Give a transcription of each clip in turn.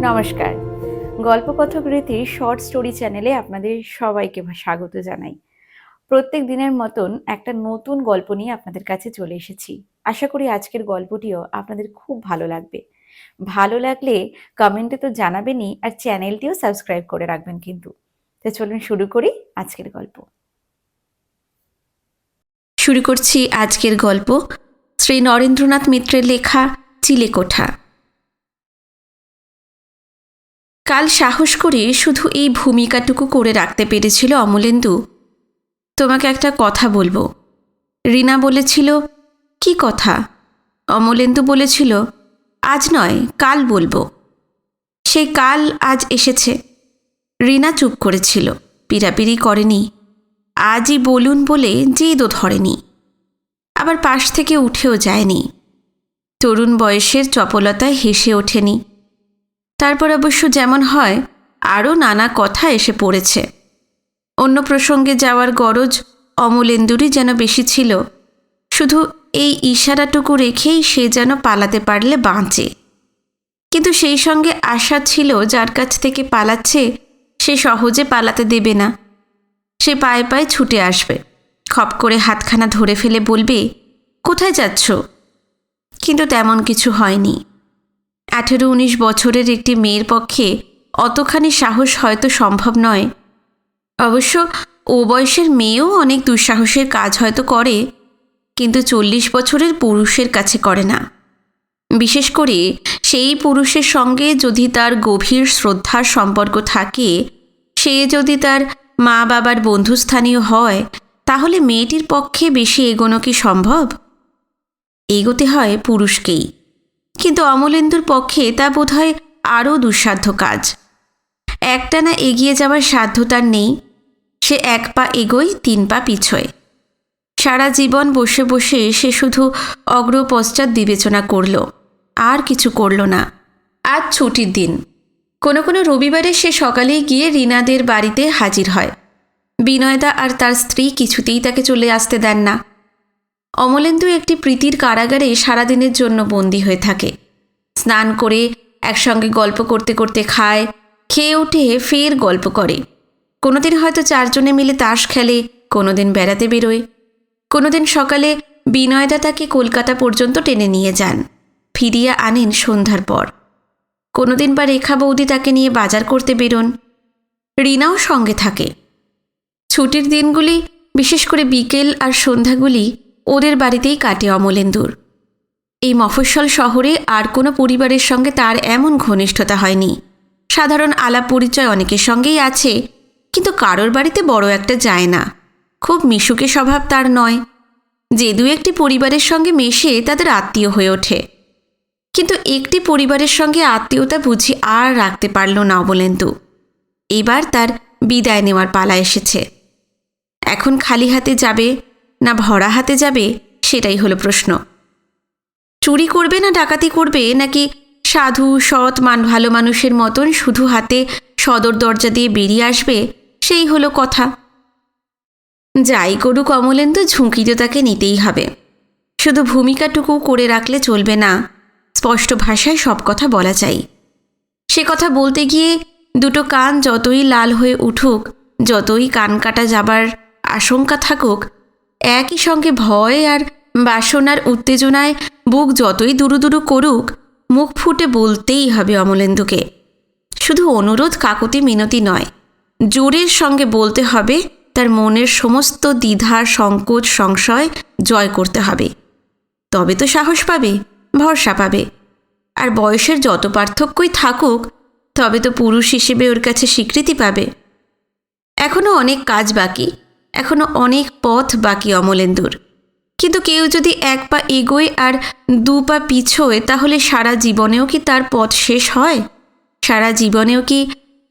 নমস্কার। গল্পকথক রীতির short story চ্যানেলে আপনাদের সবাইকে স্বাগত জানাই। প্রত্যেক দিনের মতন একটা নতুন গল্প নিয়ে আপনাদের কাছে চলে এসেছি। আশা করি আজকের গল্পটিও আপনাদের খুব ভালো লাগবে। ভালো লাগলে কমেন্টে তো জানাবেনই, আর চ্যানেলটিও সাবস্ক্রাইব করে রাখবেন কিন্তু। তো চলুন শুরু করি আজকের গল্প। শুরু করছি আজকের গল্প শ্রী নরেন্দ্রনাথ মিত্রের লেখা চিলেকোঠা। কাল সাহস করে শুধু এই ভূমিকাটুকু করে রাখতে পেরেছিল অমলেন্দু। তোমাকে একটা কথা বলবো। রিনা বলেছিল, কি কথা? অমলেন্দু বলেছিল, আজ নয় কাল বলবো। সেই কাল আজ এসেছে। রিনা চুপ করেছিল, পিড়াপিড়ি করেনি। আজই বলুন বলে জেদও ধরেনি, আবার পাশ থেকে উঠেও যায়নি। তরুণ বয়সের চপলতায় হেসে ওঠেনি। তারপর অবশ্য যেমন হয় আরও নানা কথা এসে পড়েছে। অন্য প্রসঙ্গে যাওয়ার গরজ অমলেন্দুরই যেন বেশি ছিল। শুধু এই ইশারাটুকু রেখেই সে যেন পালাতে পারলে বাঁচে। কিন্তু সেই সঙ্গে আশা ছিল যার কাছ থেকে পালাচ্ছে সে সহজে পালাতে দেবে না। সে পায়ে পায়ে ছুটে আসবে, খপ করে হাতখানা ধরে ফেলে বলবে, কোথায় যাচ্ছ? কিন্তু তেমন কিছু হয়নি। 18-19 বছরের একটি মেয়ের পক্ষে অতখানি সাহস হয়তো সম্ভব নয়। অবশ্য ও বয়সের মেয়েও অনেক দুঃসাহসের কাজ হয়তো করে, কিন্তু 40 বছরের পুরুষের কাছে করে না। বিশেষ করে সেই পুরুষের সঙ্গে যদি তার গভীর শ্রদ্ধার সম্পর্ক থাকে, সে যদি তার মা বাবার বন্ধুস্থানীয় হয়, তাহলে মেয়েটির পক্ষে বেশি এগোনো কি সম্ভব? এগোতে হয় পুরুষকেই। কিন্তু অমলেন্দুর পক্ষে তা বোধহয় আরও দুঃসাধ্য কাজ। একটানা এগিয়ে যাওয়ার সাধ্য তার নেই। সে 1 পা এগোয়, 3 পা পিছোয়। সারা জীবন বসে বসে সে শুধু অগ্রপশ্চাৎ বিবেচনা করল, আর কিছু করল না। আজ ছুটির দিন। কোনো কোনো রবিবারে সে সকালেই গিয়ে রিনাদের বাড়িতে হাজির হয়। বিনয়দা আর তার স্ত্রী কিছুতেই তাকে চলে আসতে দেন না। অমলেন্দু একটি প্রীতির কারাগারে সারাদিনের জন্য বন্দী হয়ে থাকে। স্নান করে একসঙ্গে গল্প করতে করতে খায়, খেয়ে উঠে ফের গল্প করে। কোনোদিন হয়তো 4 জনে মিলে তাস খেলে, কোনোদিন বেড়াতে বেরোয়। কোনোদিন সকালে বিনয়দা তাকে কলকাতা পর্যন্ত টেনে নিয়ে যান, ফিরিয়ে আনেন সন্ধ্যার পর। কোনোদিন বা রেখা বৌদি তাকে নিয়ে বাজার করতে বেরোন। রিনাও সঙ্গে থাকে। ছুটির দিনগুলি, বিশেষ করে বিকেল আর সন্ধ্যাগুলি ওদের বাড়িতেই কাটে অমলেন্দুর। এই মফস্বল শহরে আর কোনো পরিবারের সঙ্গে তার এমন ঘনিষ্ঠতা হয়নি। সাধারণ আলাপ পরিচয় অনেকের সঙ্গেই আছে, কিন্তু কারোর বাড়িতে বড় একটা যায় না। খুব মিশুকে স্বভাব তার নয়। যে 2-1টি পরিবারের সঙ্গে মেশে তাদের আত্মীয় হয়ে ওঠে। কিন্তু একটি পরিবারের সঙ্গে আত্মীয়তা বুঝি আর রাখতে পারল না অমলেন্দু। এবার তার বিদায় নেওয়ার পালা এসেছে। এখন খালি হাতে যাবে না ভরা হাতে যাবে, সেটাই হলো প্রশ্ন। চুরি করবে না ডাকাতি করবে, নাকি সাধু সৎ ভালো মানুষের মতন শুধু হাতে সদর দরজা দিয়ে বেরিয়ে আসবে, সেই হলো কথা। যাই করুক অমলেন্দু, ঝুঁকি তো তাকে নিতেই হবে। শুধু ভূমিকাটুকু করে রাখলে চলবে না, স্পষ্ট ভাষায় সব কথা বলা চাই। সে কথা বলতে গিয়ে দুটো কান যতই লাল হয়ে উঠুক, যতই কান কাটা যাবার আশঙ্কা থাকুক, একই সঙ্গে ভয় আর বাসনার উত্তেজনায় বুক যতই দুরু দুরু করুক, মুখ ফুটে বলতেই হবে অমলেন্দুকে। শুধু অনুরোধ কাকুতি মিনতি নয়, জোরের সঙ্গে বলতে হবে। তার মনের সমস্ত দ্বিধা সংকোচ সংশয় জয় করতে হবে। তবে তো সাহস পাবে, ভরসা পাবে। আর বয়সের যত পার্থক্যই থাকুক, তবে তো পুরুষ হিসেবে ওর কাছে স্বীকৃতি পাবে। এখনও অনেক কাজ বাকি, এখনও অনেক পথ বাকি অমলেন্দুর। কিন্তু কেউ যদি 1 পা এগোয় আর 2 পা পিছোয়, তাহলে সারা জীবনেও কি তার পথ শেষ হয়? সারা জীবনেও কি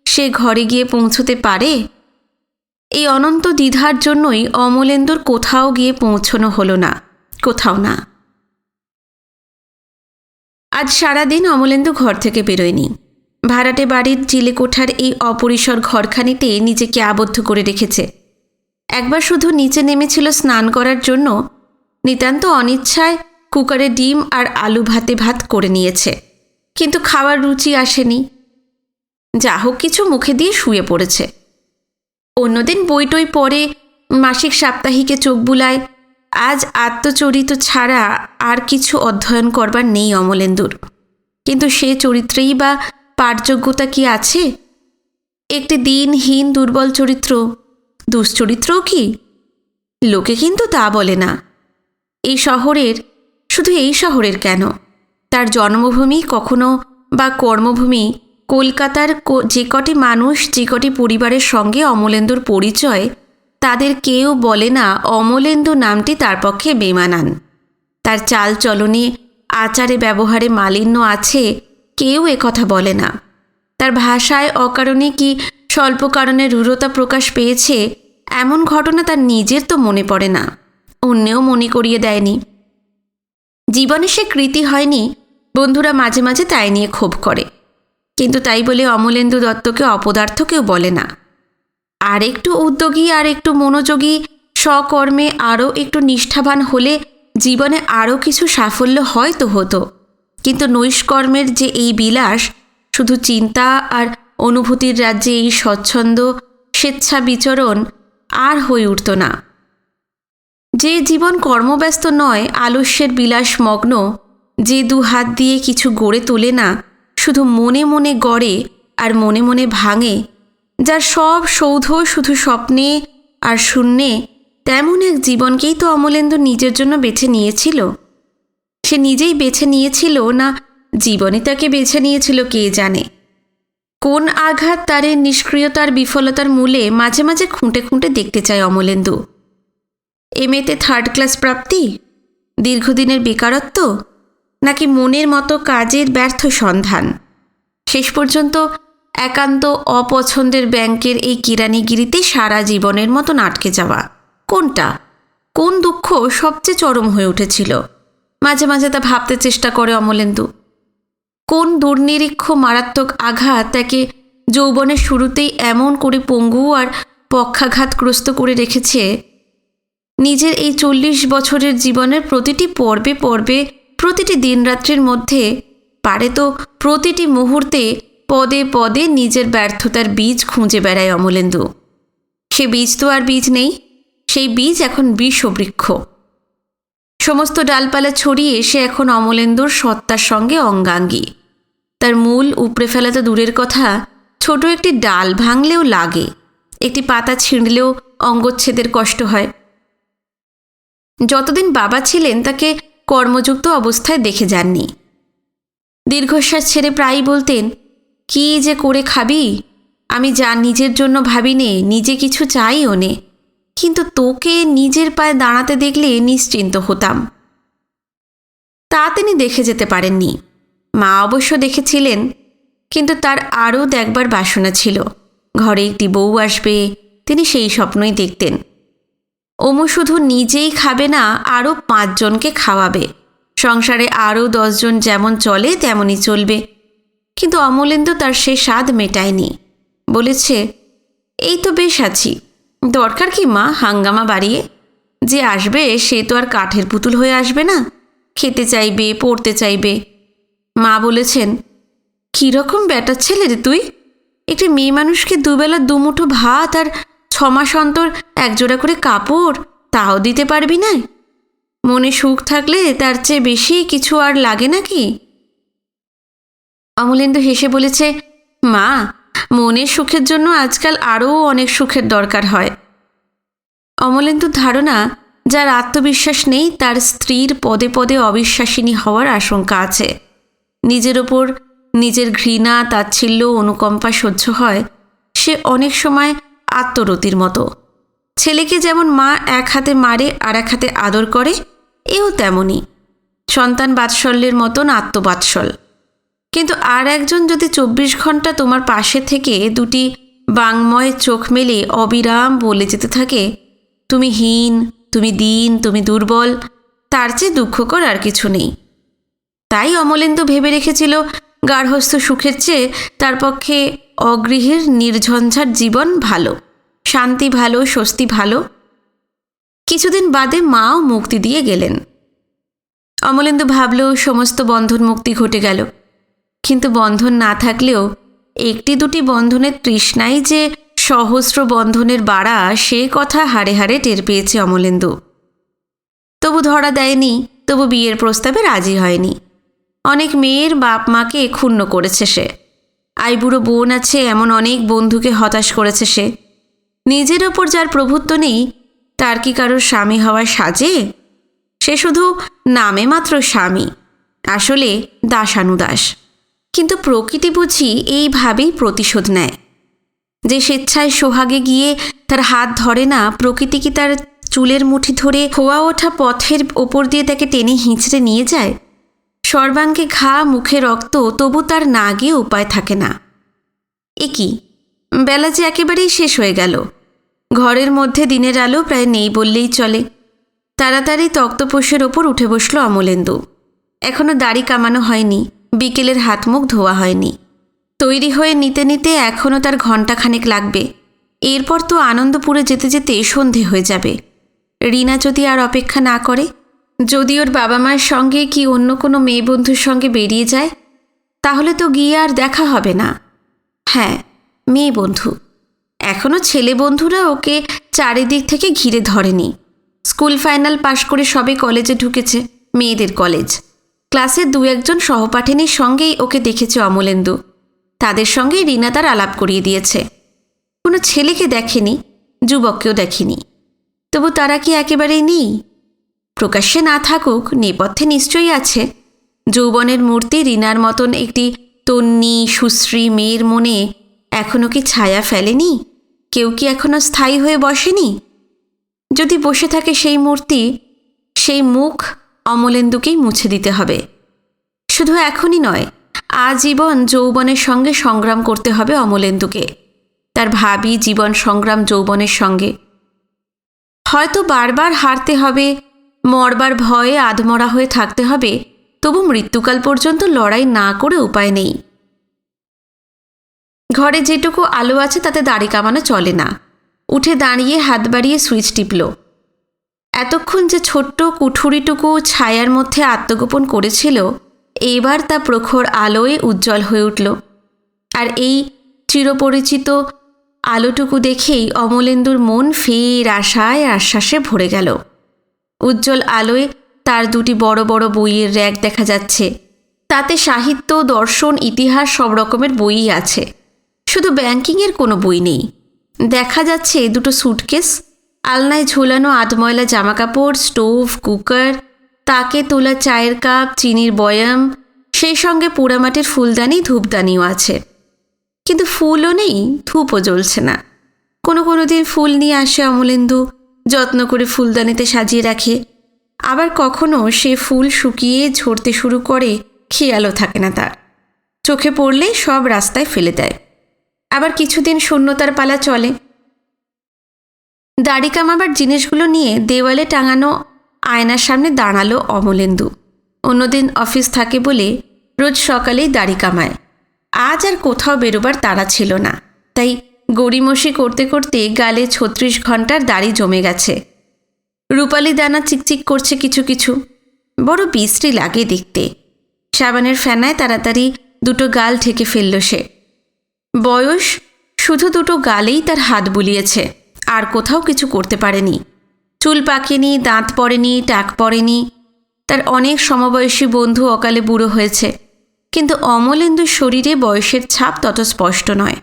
সে ঘরে গিয়ে পৌঁছতে পারে? এই অনন্ত দ্বিধার জন্যই অমলেন্দুর কোথাও গিয়ে পৌঁছনো হলো না, কোথাও না। আজ সারাদিন অমলেন্দু ঘর থেকে বেরোয়নি। ভাড়াটে বাড়ির চিলেকোঠার এই অপরিসর ঘরখানিতে নিজেকে আবদ্ধ করে রেখেছে। একবার শুধু নিচে নেমেছিল স্নান করার জন্য। নিতান্ত অনিচ্ছায় কুকারে ডিম আর আলু ভাতে ভাত করে নিয়েছে, কিন্তু খাওয়ার রুচি আসেনি। যা হোক কিছু মুখে দিয়ে শুয়ে পড়েছে। অন্যদিন বই টই পড়ে, মাসিক সাপ্তাহিকে চোখ বুলায়। আজ আত্মচরিত ছাড়া আর কিছু অধ্যয়ন করবার নেই অমলেন্দুর। কিন্তু সে চরিত্রেই বা পাঠযোগ্যতা কি আছে? একটি দিনহীন দুর্বল চরিত্র, দুশ্চরিত্রও কি? লোকে কিন্তু তা বলে না। এই শহরের, শুধু এই শহরের কেন, তার জন্মভূমি কখনো বা কর্মভূমি কলকাতার যে কটি মানুষ, যে কটি পরিবারের সঙ্গে অমলেন্দুর পরিচয়, তাদের কেউ বলে না অমলেন্দু নামটি তার পক্ষে বেমানান। তার চাল চলনে, আচারে ব্যবহারে মালিন্য আছে, কেউ একথা বলে না। তার ভাষায় অকারণে কি স্বল্প কারণে রূঢ়তা প্রকাশ পেয়েছে, এমন ঘটনা তার নিজের তো মনে পড়ে না, অন্যেও মনে করিয়ে দেয়নি। জীবনে সে কৃতি হয়নি, বন্ধুরা মাঝে মাঝে তাই নিয়ে ক্ষোভ করে। কিন্তু তাই বলে অমলেন্দু দত্তকে অপদার্থ কেউ বলে না। আর একটু উদ্যোগী, আর একটু মনোযোগী, স্বকর্মে আরও একটু নিষ্ঠাবান হলে জীবনে আরও কিছু সাফল্য হয়তো হতো। কিন্তু নৈষ্কর্মের যে এই বিলাস, শুধু চিন্তা আর অনুভূতির রাজ্যে এই স্বচ্ছন্দ স্বেচ্ছা বিচরণ আর হয়ে উঠত না। যে জীবন কর্মব্যস্ত নয়, আলস্যের বিলাস মগ্ন, যে দু হাত দিয়ে কিছু গড়ে তোলে না, শুধু মনে মনে গড়ে আর মনে মনে ভাঙে, যার সব সৌধ শুধু স্বপ্নে আর শূন্যে, তেমন এক জীবনকেই তো অমলেন্দু নিজের জন্য বেছে নিয়েছিল। সে নিজেই বেছে নিয়েছিল না জীবনই তাকে বেছে নিয়েছিল কে জানে। কোন আঘাত তার নিষ্ক্রিয়তার বিফলতার মূলে মাঝে মাঝে খুঁটে খুঁটে দেখতে চায় অমলেন্দু। এমএতে 3rd ক্লাস প্রাপ্তি, দীর্ঘদিনের বেকারত্ব, নাকি মনের মতো কাজের ব্যর্থ সন্ধান, শেষ পর্যন্ত একান্ত অপছন্দের ব্যাংকের এই কিরানিগিরিতে সারা জীবনের মতন আটকে যাওয়া, কোনটা, কোন দুঃখ সবচেয়ে চরম হয়ে উঠেছিল? মাঝে মাঝে তা ভাবতে চেষ্টা করে অমলেন্দু। কোন দুর্নিরীক্ষ মারাত্মক আঘাত তাকে যৌবনের শুরুতেই এমন করে পঙ্গু আর পক্ষাঘাতগ্রস্ত করে রেখেছে? নিজের এই 40 বছরের জীবনের প্রতিটি পর্বে পর্বে, প্রতিটি দিনরাত্রির মধ্যে, পারে তো প্রতিটি মুহূর্তে পদে পদে নিজের ব্যর্থতার বীজ খুঁজে বেড়ায় অমলেন্দু। সে বীজ তো আর বীজ নেই, সেই বীজ এখন বিষবৃক্ষ। সমস্ত ডালপালা ছড়িয়ে সে এখন অমলেন্দুর সত্তার সঙ্গে অঙ্গাঙ্গী। তার মূল উপড়ে ফেলা তো দূরের কথা, ছোট একটি ডাল ভাঙলেও লাগে, একটি পাতা ছিঁড়লেও অঙ্গচ্ছেদের কষ্ট হয়। যতদিন বাবা ছিলেন তাকে কর্মযুক্ত অবস্থায় দেখে যাননি। দীর্ঘশ্বাস ছেড়ে প্রায়ই বলতেন, কি যে করে খাবি, আমি যা নিজের জন্য ভাবি নে, নিজে কিছু চাইও নে, কিন্তু তোকে নিজের পায়ে দাঁড়াতে দেখলে নিশ্চিন্ত হতাম। তা তিনি দেখে যেতে পারেননি। মা অবশ্য দেখেছিলেন, কিন্তু তার আরও দেখবার বাসনা ছিল। ঘরে একটি বউ আসবে, তিনি সেই স্বপ্নই দেখতেন। ওমু শুধু নিজেই খাবে না, আরও 5 জনকে খাওয়াবে, সংসারে আরও 10 জন যেমন চলে তেমনই চলবে। কিন্তু অমলেন্দু তার সে স্বাদ মেটায়নি। বলেছে, এই তো বেশ আছি, দরকার কি মা হাঙ্গামা বাড়িয়ে? যে আসবে সে তো আর কাঠের পুতুল হয়ে আসবে না, খেতে চাইবে, পড়তে চাইবে। মা বলেছেন, কীরকম ব্যাটার ছেলে রে তুই, একটি মেয়ে মানুষকে দুবেলা দুমুঠো ভাত আর 6 মাস অন্তর একজোড়া করে কাপড় তাও দিতে পারবি না? মনে সুখ থাকলে তার চেয়ে বেশি কিছু আর লাগে নাকি? অমলেন্দু হেসে বলেছে, মা, মনের সুখের জন্য আজকাল আরও অনেক সুখের দরকার হয়। অমলেন্দুর ধারণা, যার আত্মবিশ্বাস নেই তার স্ত্রীর পদে পদে অবিশ্বাসিনী হওয়ার আশঙ্কা আছে। নিজের ওপর নিজের ঘৃণা, তাচ্ছিল্য, অনুকম্পা সহ্য হয়, সে অনেক সময় আত্মরতির মতো। ছেলেকে যেমন মা এক হাতে মারে আর এক হাতে আদর করে, এও তেমনই সন্তান বাৎসল্যের মতন আত্মবাৎসল। কিন্তু আর একজন যদি 24 ঘন্টা তোমার পাশে থেকে দুটি বাংময় চোখ মেলে অবিরাম বলে যেতে থাকে, তুমি হীন, তুমি দীন, তুমি দুর্বল, তার চেয়ে দুঃখকর আর কিছু নেই। তাই অমলেন্দু ভেবে রেখেছিল, গার্হস্থ্য সুখের চেয়ে তার পক্ষে অগৃহের নির্ঝঞ্ঝাট জীবন ভালো, শান্তি ভালো, স্বস্তি ভালো। কিছুদিন বাদে মাও মুক্তি দিয়ে গেলেন। অমলেন্দু ভাবল সমস্ত বন্ধন মুক্তি ঘটে গেল। কিন্তু বন্ধন না থাকলেও একটি দুটি বন্ধনের তৃষ্ণাই যে সহস্র বন্ধনের বাড়া, সে কথা হাড়ে হাড়ে টের পেয়েছে অমলেন্দু। তবু ধরা দেয়নি, তবু বিয়ের প্রস্তাবে রাজি হয়নি। অনেক মেয়ের বাপ মাকে ক্ষুণ্ণ করেছে সে। আইবুড়ো বোন আছে এমন অনেক বন্ধুকে হতাশ করেছে সে। নিজের ওপর যার প্রভুত্ব নেই, তার কি কারোর স্বামী হওয়ার সাজে? সে শুধু নামে মাত্র স্বামী, আসলে দাসানুদাস। কিন্তু প্রকৃতি বুঝি এইভাবেই প্রতিশোধ নেয়। যে স্বেচ্ছায় সোহাগে গিয়ে তার হাত ধরে না, প্রকৃতি কি তার চুলের মুঠি ধরে খোয়া ওঠা পথের ওপর দিয়ে তাকে টেনে হিঁচড়ে নিয়ে যায়? সর্বাঙ্গে ঘা, মুখে রক্ত, তবু তার না গিয়ে উপায় থাকে না। এ কি, বেলা যে একেবারেই শেষ হয়ে গেল। ঘরের মধ্যে দিনের আলো প্রায় নেই বললেই চলে। তাড়াতাড়ি তক্তপোষের ওপর উঠে বসল অমলেন্দু। এখনো দাড়ি কামানো হয়নি, বিকেলের হাত মুখ ধোয়া হয়নি। তৈরি হয়ে নিতে নিতে এখনও তার ঘণ্টাখানেক লাগবে। এরপর তো আনন্দপুরে যেতে যেতে সন্ধে হয়ে যাবে। রিনা যদি আর অপেক্ষা না করে, যদি ওর বাবা মায়ের সঙ্গে কি অন্য কোনো মেয়ে বন্ধুর সঙ্গে বেরিয়ে যায়, তাহলে তো গিয়ে আর দেখা হবে না। হ্যাঁ, মেয়ে বন্ধু। এখনও ছেলে বন্ধুরা ওকে চারিদিক থেকে ঘিরে ধরেনি। স্কুল ফাইনাল পাশ করে সবে কলেজে ঢুকেছে, মেয়েদের কলেজ। ক্লাসের দু একজন সহপাঠিনীর সঙ্গেই ওকে দেখেছে অমলেন্দু। তাদের সঙ্গেই রিনা তার আলাপ করিয়ে দিয়েছে। কোনো ছেলেকে দেখেনি, যুবককেও দেখেনি। তবু তারা কি একেবারেই নেই? প্রকাশ্যে না থাকুক, নেপথ্যে নিশ্চয়ই আছে। যৌবনের মূর্তি রিনার মতন একটি তন্নি সুশ্রী মেয়ের মনে এখনও কি ছায়া ফেলেনি? কেউ কি এখনও স্থায়ী হয়ে বসেনি? যদি বসে থাকে সেই মূর্তি, সেই মুখ অমলেন্দুকেই মুছে দিতে হবে। শুধু এখনই নয়, আজীবন যৌবনের সঙ্গে সংগ্রাম করতে হবে অমলেন্দুকে, তার ভাবী জীবন সংগ্রাম যৌবনের সঙ্গে। হয়তো বারবার হারতে হবে, মরবার ভয়ে আধমরা হয়ে থাকতে হবে, তবু মৃত্যুকাল পর্যন্ত লড়াই না করে উপায় নেই। ঘরে যেটুকু আলো আছে তাতে দাড়ি কামানো চলে না। উঠে দাঁড়িয়ে হাত বাড়িয়ে সুইচ টিপল। এতক্ষণ যে ছোট্ট কুঠুরিটুকু ছায়ার মধ্যে আত্মগোপন করেছিল, এবার তা প্রখর আলোয় উজ্জ্বল হয়ে উঠল। আর এই চিরপরিচিত আলোটুকু দেখেই অমলেন্দুর মন ফের আশায় আশ্বাসে ভরে গেল। উজ্জ্বল আলোয় তার দুটি বড় বড় বইয়ের র্যাক দেখা যাচ্ছে। তাতে সাহিত্য, দর্শন, ইতিহাস সব রকমের বইই আছে। শুধু ব্যাংকিংয়ের কোনো বই নেই। দেখা যাচ্ছে দুটো সুটকেস, আলনায় ঝোলানো আধময়লা জামাকাপড়, স্টোভ, কুকার, তাকে তোলা চায়ের কাপ, চিনির বয়াম, সেই সঙ্গে পোড়ামাটির ফুলদানি, ধূপদানিও আছে। কিন্তু ফুলও নেই, ধূপও জ্বলছে না। কোনো দিন ফুল নিয়ে আসে অমলেন্দু, যত্ন করে ফুলদানিতে সাজিয়ে রাখে। আবার কখনো সে ফুল শুকিয়ে ঝরতে শুরু করে, খেয়ালও থাকে না তার। চোখে পড়লে সব রাস্তায় ফেলে দেয়। আবার কিছুদিন শূন্যতার পালা চলে। দাড়ি কামাবার জিনিসগুলো নিয়ে দেওয়ালে টাঙানো আয়নার সামনে দাঁড়ালো অমলেন্দু। অন্যদিন অফিস থাকে বলে রোজ সকালেই দাড়ি কামায়। আজ আর কোথাও বেরোবার তাড়া ছিল না, তাই গড়িমসি করতে করতে গালে 36 ঘন্টার দাড়ি জমে গেছে। রূপালি দানা চিকচিক করছে কিছু কিছু, বড় বিশ্রী লাগে দেখতে। সাবানের ফেনায় তাড়াতাড়ি দুটো গাল ঢেকে ফেলল সে। বয়স শুধু দুটো গালেই তার হাত বুলিয়েছে, আর কোথাও কিছু করতে পারেনি। চুল পাকেনি, দাঁত পড়েনি, টাক পড়েনি। তার অনেক সমবয়সী বন্ধু অকালে বুড়ো হয়েছে, কিন্তু অমলেন্দুর শরীরে বয়সের ছাপ তত স্পষ্ট নয়।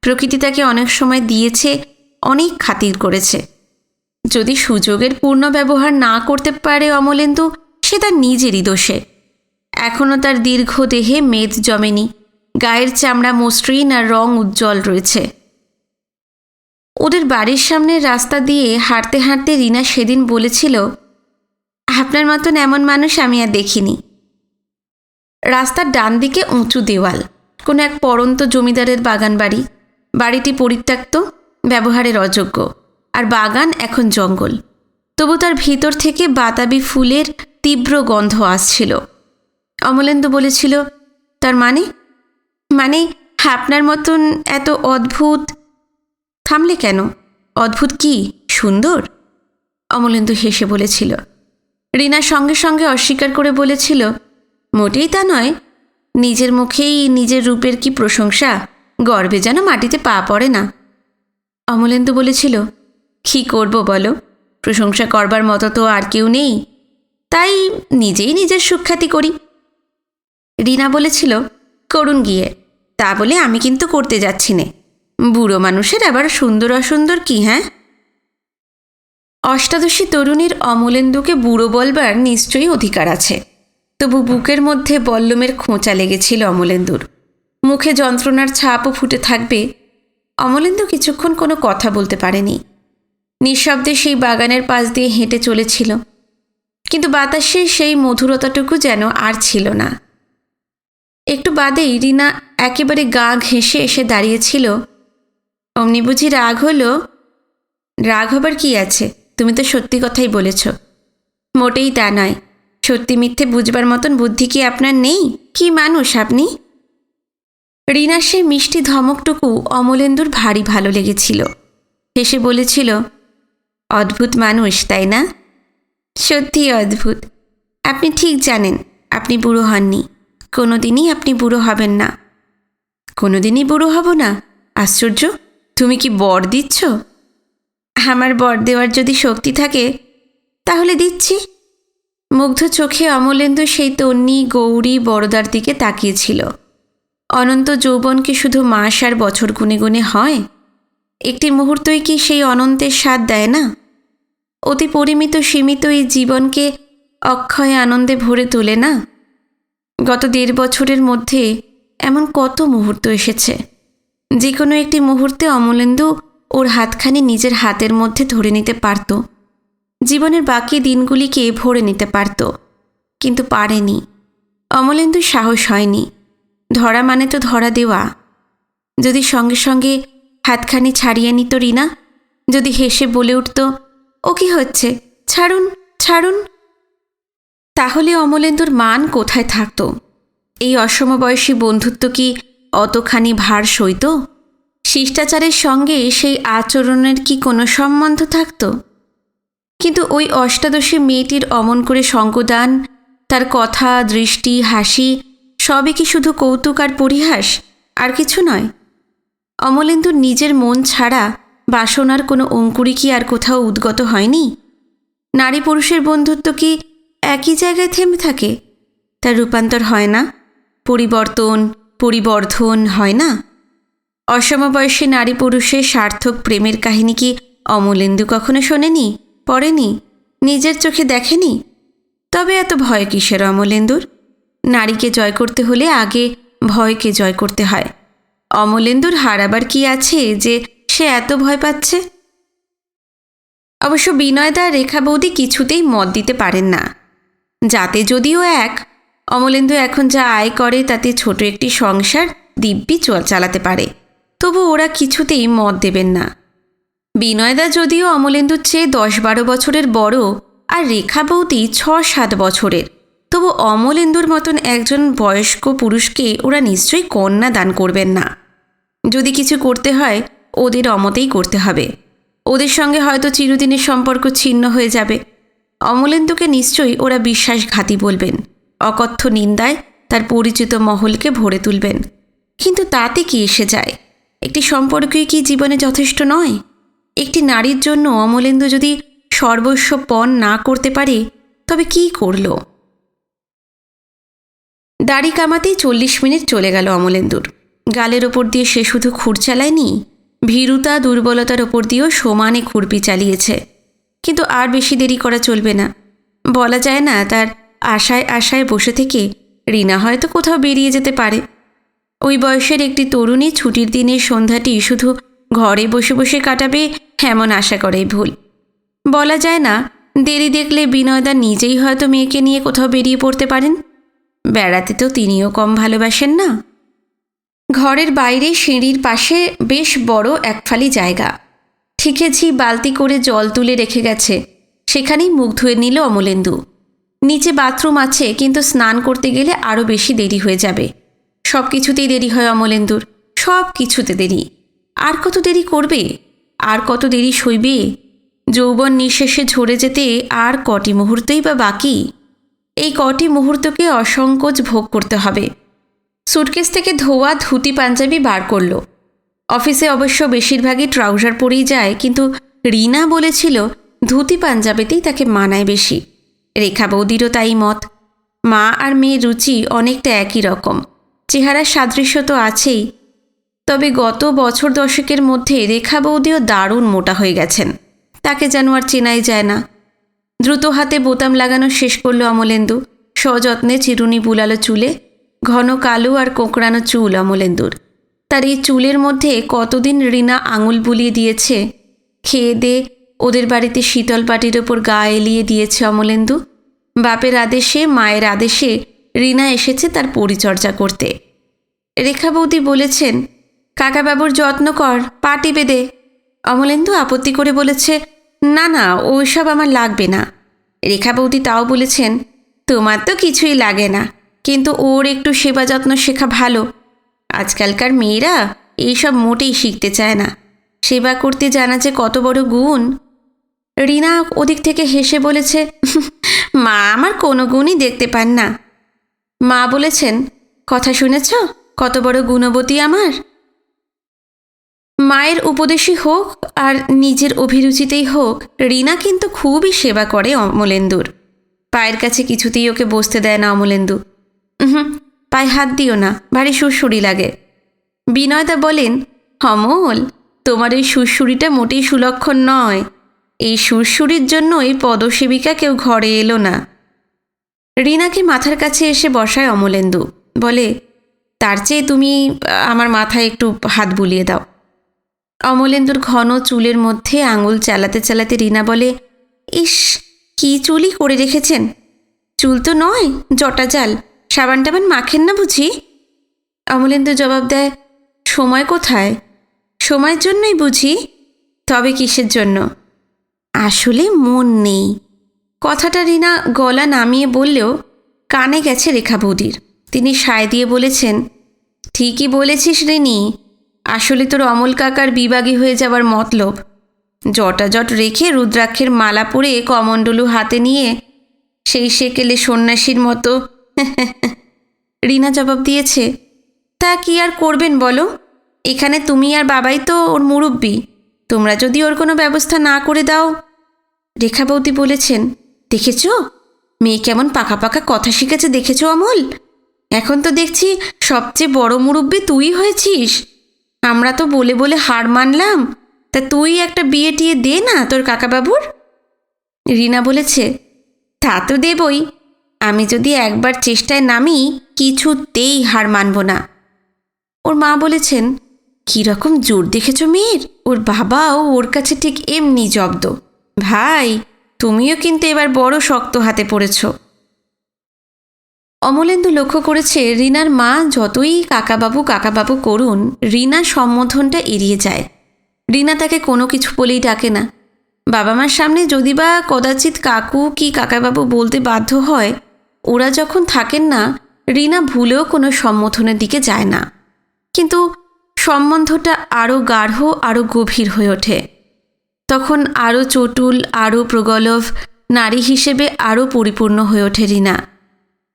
প্রকৃতি তাকে অনেক সময় দিয়েছে, অনেক খাতির করেছে। যদি সুযোগের পূর্ণ ব্যবহার না করতে পারে অমলেন্দু, সে তার নিজেরই দোষে। এখনও তার দীর্ঘ দেহে মেদ জমেনি, গায়ের চামড়া মসৃণ আর রং উজ্জ্বল রয়েছে। ওদের বাড়ির সামনের রাস্তা দিয়ে হাঁটতে হাঁটতে রিনা সেদিন বলেছিল, আপনার মতন এমন মানুষ আমি আর দেখিনি। রাস্তার ডান দিকে উঁচু দেওয়াল, কোনো এক পড়ন্ত জমিদারের বাগান বাড়ি। বাড়িটি পরিত্যক্ত, ব্যবহারের অযোগ্য, আর বাগান এখন জঙ্গল। তবু তার ভিতর থেকে বাতাবি ফুলের তীব্র গন্ধ আসছিল। অমলেন্দু বলেছিল, তার মানে আপনার মতন এত অদ্ভুত। থামলে কেন? অদ্ভুত কি? সুন্দর? অমলেন্দু হেসে বলেছিল। রিনা সঙ্গে সঙ্গে অস্বীকার করে বলেছিল, মোটেই তা নয়। নিজের মুখেই নিজের রূপের কি প্রশংসা! গর্বে যেন মাটিতে পা পড়ে না। অমলেন্দু বলেছিল, কী করব বলো, প্রশংসা করবার মতো তো আর কেউ নেই, তাই নিজেই নিজের সুখ্যাতি করি। রিনা বলেছিল, করুন গিয়ে, তা বলে আমি কিন্তু করতে যাচ্ছি নে। বুড়ো মানুষের আবার সুন্দর অসুন্দর কি, হ্যাঁ? অষ্টাদশী তরুণীর অমলেন্দুকে বুড়ো বলবার নিশ্চয়ই অধিকার আছে, তবু বুকের মধ্যে বল্লমের খোঁচা লেগেছিল অমলেন্দুর। মুখে যন্ত্রণার ছাপও ফুটে থাকবে। অমলেন্দু কিছুক্ষণ কোনো কথা বলতে পারেনি। নিঃশব্দে সেই বাগানের পাশ দিয়ে হেঁটে চলেছিল, কিন্তু বাতাসে সেই মধুরতাটুকু যেন আর ছিল না। একটু বাদেই রিনা একেবারে গা ঘেঁষে এসে দাঁড়িয়েছিল। অমনি বুঝি রাগ হলো? রাগ হবার কি আছে, তুমি তো সত্যি কথাই বলেছ। মোটেই তা নয়, সত্যি মিথ্যে বুঝবার মতন বুদ্ধি কি আপনার নেই? কি মানুষ আপনি? রিনার সেই মিষ্টি ধমকটুকু অমলেন্দুর ভারী ভালো লেগেছিল। হেসে বলেছিল, অদ্ভুত মানুষ, তাই না? সত্যিই অদ্ভুত। আপনি ঠিক জানেন আপনি বুড়ো হননি, কোনো দিনই আপনি বুড়ো হবেন না। কোনো দিনই বুড়ো হব না? আশ্চর্য, তুমি কি বর দিচ্ছ? আমার বর দেওয়ার যদি শক্তি থাকে তাহলে দিচ্ছি। মুগ্ধ চোখে অমলেন্দু সেই তন্নি গৌরী বড়দার দিকে তাকিয়েছিল। অনন্ত যৌবন কি শুধু মাস আর বছর গুনে গুনে হয়? একটি মুহূর্তই কি সেই অনন্তের স্বাদ দেয় না? অতি পরিমিত সীমিত এই জীবনকে অক্ষয় আনন্দে ভরে তোলে না? গত 1.5 বছরের মধ্যে এমন কত মুহূর্ত এসেছে, যে কোনো একটি মুহূর্তে অমলেন্দু ওর হাতখানি নিজের হাতের মধ্যে ধরে নিতে পারত, জীবনের বাকি দিনগুলিকে ভরে নিতে পারত, কিন্তু পারেনি। অমলেন্দুর সাহস হয়নি। ধরা মানে তো ধরা দেওয়া। যদি সঙ্গে সঙ্গে হাতখানি ছাড়িয়ে নিত রিনা, যদি হেসে বলে উঠত, ও কি হচ্ছে, ছাড়ুন ছাড়ুন, তাহলে অমলেন্দুর মান কোথায় থাকত? এই অসমবয়সী বন্ধুত্ব কি অতখানি ভার সইত? শিষ্টাচারের সঙ্গে সেই আচরণের কি কোনো সম্বন্ধ থাকত? কিন্তু ওই অষ্টাদশী মেয়েটির অমন করে সঙ্গদান, তার কথা, দৃষ্টি, হাসি সবই কি শুধু কৌতুক আর পরিহাস, আর কিছু নয়? অমলেন্দুর নিজের মন ছাড়া বাসনার কোনো অঙ্কুরি কি আর কোথাও উদ্গত হয়নি? নারী পুরুষের বন্ধুত্ব কি একই জায়গায় থেমে থাকে? তার রূপান্তর হয় না? পরিবর্তন, পরিবর্ধন হয় না? অসমবয়সী নারী পুরুষের সার্থক প্রেমের কাহিনী কি অমলেন্দু কখনো শোনেনি, পড়েনি, নিজের চোখে দেখেনি? তবে এত ভয় কিসের অমলেন্দুর? নারীকে জয় করতে হলে আগে ভয়কে জয় করতে হয়। অমলেন্দুর হারাবার কি আছে যে সে এত ভয় পাচ্ছে? অবশ্য বিনয়দা রেখা বৌদি কিছুতেই মত দিতে পারেন না। যাতে যদিও এক, অমলেন্দু এখন যা আয় করে তাতে ছোট একটি সংসার দিব্যি চালাতে পারে, তবু ওরা কিছুতেই মত দেবেন না। বিনয়দা যদিও অমলেন্দুর চেয়ে 10-12 বছরের বড়, আর রেখা বৌদি 6-7 বছরের, তবু অমলেন্দুর মতন একজন বয়স্ক পুরুষকে ওরা নিশ্চয়ই কন্যা দান করবেন না। যদি কিছু করতে হয় ওদের অমতেই করতে হবে। ওদের সঙ্গে হয়তো চিরদিনের সম্পর্ক ছিন্ন হয়ে যাবে। অমলেন্দুকে নিশ্চয়ই ওরা বিশ্বাসঘাতী বলবেন, অকথ্য নিন্দায় তার পরিচিত মহলকে ভরে তুলবেন। কিন্তু তাতে কি এসে যায়? একটি সম্পর্কই কি জীবনে যথেষ্ট নয়? একটি নারীর জন্য অমলেন্দু যদি সর্বস্ব পণ না করতে পারে তবে কি করল? দাড়ি কামাতেই 40 মিনিট চলে গেল অমলেন্দুর। গালের ওপর দিয়ে সে শুধু খুর চালায়নি, ভীরুতা দুর্বলতার ওপর দিয়েও সমানে খুরপি চালিয়েছে। কিন্তু আর বেশি দেরি করা চলবে না। বলা যায় না, তার আশায় আশায় বসে থেকে রিনা হয়তো কোথাও বেরিয়ে যেতে পারে। ওই বয়সের একটি তরুণী ছুটির দিনের সন্ধ্যাটি শুধু ঘরে বসে বসে কাটাবে এমন আশা করেই ভুল। বলা যায় না, দেরি দেখলে বিনয়দা নিজেই হয়তো মেয়েকে নিয়ে কোথাও বেরিয়ে পড়তে পারেন। বেড়াতে তো তিনিও কম ভালোবাসেন না। ঘরের বাইরে সিঁড়ির পাশে বেশ বড় একফালি জায়গা, ঠিকেছি বালতি করে জল তুলে রেখে গেছে, সেখানেই মুখ ধুয়ে নিল অমলেন্দু। নিচে বাথরুম আছে, কিন্তু স্নান করতে গেলে আরও বেশি দেরি হয়ে যাবে। সব কিছুতেই দেরি হয় অমলেন্দুর, সব কিছুতে দেরি। আর কত দেরি করবে? আর কত দেরি সইবে? যৌবন নিঃশেষে ঝরে যেতে আর কটি মুহূর্তই বা বাকি। এই কটি মুহূর্তকে অসংকোচ ভোগ করতে হবে। সুটকেস থেকে ধোয়া ধুতি পাঞ্জাবি বার করলো। অফিসে অবশ্য বেশিরভাগই ট্রাউজার পরেই যায়, কিন্তু রিনা বলেছিল ধুতি পাঞ্জাবিতেই তাকে মানায় বেশি। রেখা বৌদিরও তাই মত। মা আর মেয়ের রুচি অনেকটা একই রকম, চেহারার সাদৃশ্য তো আছেই। তবে গত বছর দশকের মধ্যে রেখা বৌদিও দারুণ মোটা হয়ে গেছেন, তাকে যেন আর চেনাই যায় না। দ্রুত হাতে বোতাম লাগানো শেষ করলো অমলেন্দু। সযত্নে চিরুনি বুলালো চুলে। ঘন কালো আর কোঁকড়ানো চুল অমলেন্দুর। তার এই চুলের মধ্যে কতদিন রিনা আঙুল বুলিয়ে দিয়েছে। খেয়ে দে ওদের বাড়িতে শীতল পাটির ওপর গা এলিয়ে দিয়েছে অমলেন্দু। বাপের আদেশে মায়ের আদেশে রিনা এসেছে তার পরিচর্যা করতে। রেখা বৌদি বলেছেন, কাকাবাবুর যত্ন কর, পা টিপে দে। অমলেন্দু আপত্তি করে বলেছে, না না, ওইসব আমার লাগবে না। রেখা বৌদি তাও বলেছেন, তোমার তো কিছুই লাগে না, কিন্তু ওর একটু সেবা যত্ন শেখা ভালো। আজকালকার মেয়েরা এইসব মোটেই শিখতে চায় না। সেবা করতে জানা যে কত বড় গুণ। রিনা ওদিক থেকে হেসে বলেছে, মা আমার কোনো গুণই দেখতে পান না। মা বলেছেন, কথা শুনেছ, কত বড় গুণবতী আমার। মায়ের উপদেশই হোক আর নিজের অভিরুচিতেই হোক, রিনা কিন্তু খুবই সেবা করে অমলেন্দুর। পায়ের কাছে কিছুতেই ওকে বসতে দেয় না অমলেন্দু। পায়ে হাত দিও না, ভারী সুরসুরি লাগে। বিনয়দা বলেন, অমল, তোমার এই সুরসুরিটা মোটেই সুলক্ষণ নয়। এই সুরসুরির জন্যই পদসেবিকা কেউ ঘরে এলো না। রিনাকে মাথার কাছে এসে বসায় অমলেন্দু, বলে, তার চেয়ে তুমি আমার মাথায় একটু হাত বুলিয়ে দাও। অমলেন্দুর ঘন চুলের মধ্যে আঙুল চালাতে চালাতে রিনা বলে, ইস, কি চুলই করে রেখেছেন। চুল তো নয়, জটা জাল, সাবান টাবান মাখেন না বুঝি? অমলেন্দু জবাব দেয়, সময় কোথায়? সময়ের জন্যই বুঝি। তবে কিসের জন্য? আসলে মন নেই। কথাটা রিনা গলা নামিয়ে বললেও কানে গেছে রেখা বৌদির। তিনি সায় দিয়ে বলেছেন, ঠিকই বলেছিস রিনি, আসলে তোর অমল কাকার বিবাগী হয়ে যাওয়ার মতলব। জটাজট রেখে রুদ্রাক্ষের মালা পরে কমণ্ডলু হাতে নিয়ে সেই সেকেলে সন্ন্যাসীর মতো। রিনা জবাব দিয়েছে, তা কি আর করবেন বলো? এখানে তুমি আর বাবাই তো ওর মুরব্বি। তোমরা যদি ওর কোনো ব্যবস্থা না করে দাও। রেখা বৌদি বলেছেন, দেখেছ মেয়ে কেমন পাকা পাকা কথা শিখেছে, দেখেছ অমল? এখন তো দেখছি সবচেয়ে বড় মুরব্বি তুই হয়েছিস। আমরা তো বলে বলে হার মানলাম, তা তুই একটা বিয়ে টিয়ে দে না তোর কাকাবাবুর। রিনা বলেছে, তা তো দেবই। আমি যদি একবার চেষ্টায় নামি, কিছুতেই হার মানব না। ওর মা বলেছেন, কীরকম জোর দেখেছ মেয়ের। ওর বাবাও ওর কাছে ঠিক এমনি জব্দ। ভাই, তুমিও কিন্তু এবার বড় শক্ত হাতে পড়েছ। অমলেন্দু লক্ষ্য করেছে, রিনার মা যতই কাকাবাবু কাকাবাবু করুন, রিনা সম্বোধনটা এড়িয়ে যায়। রিনা তাকে কোনো কিছু বলেই ডাকে না। বাবা মার সামনে যদি বা কদাচিৎ কাকু কি কাকাবাবু বলতে বাধ্য হয়, ওরা যখন থাকেন না, রিনা ভুলেও কোনো সম্বোধনের দিকে যায় না। কিন্তু সম্বন্ধটা আরও গাঢ়, আরও গভীর হয়ে ওঠে। তখন আরও চটুল, আরও প্রগলভ নারী হিসেবে আরও পরিপূর্ণ হয়ে ওঠে রিনা।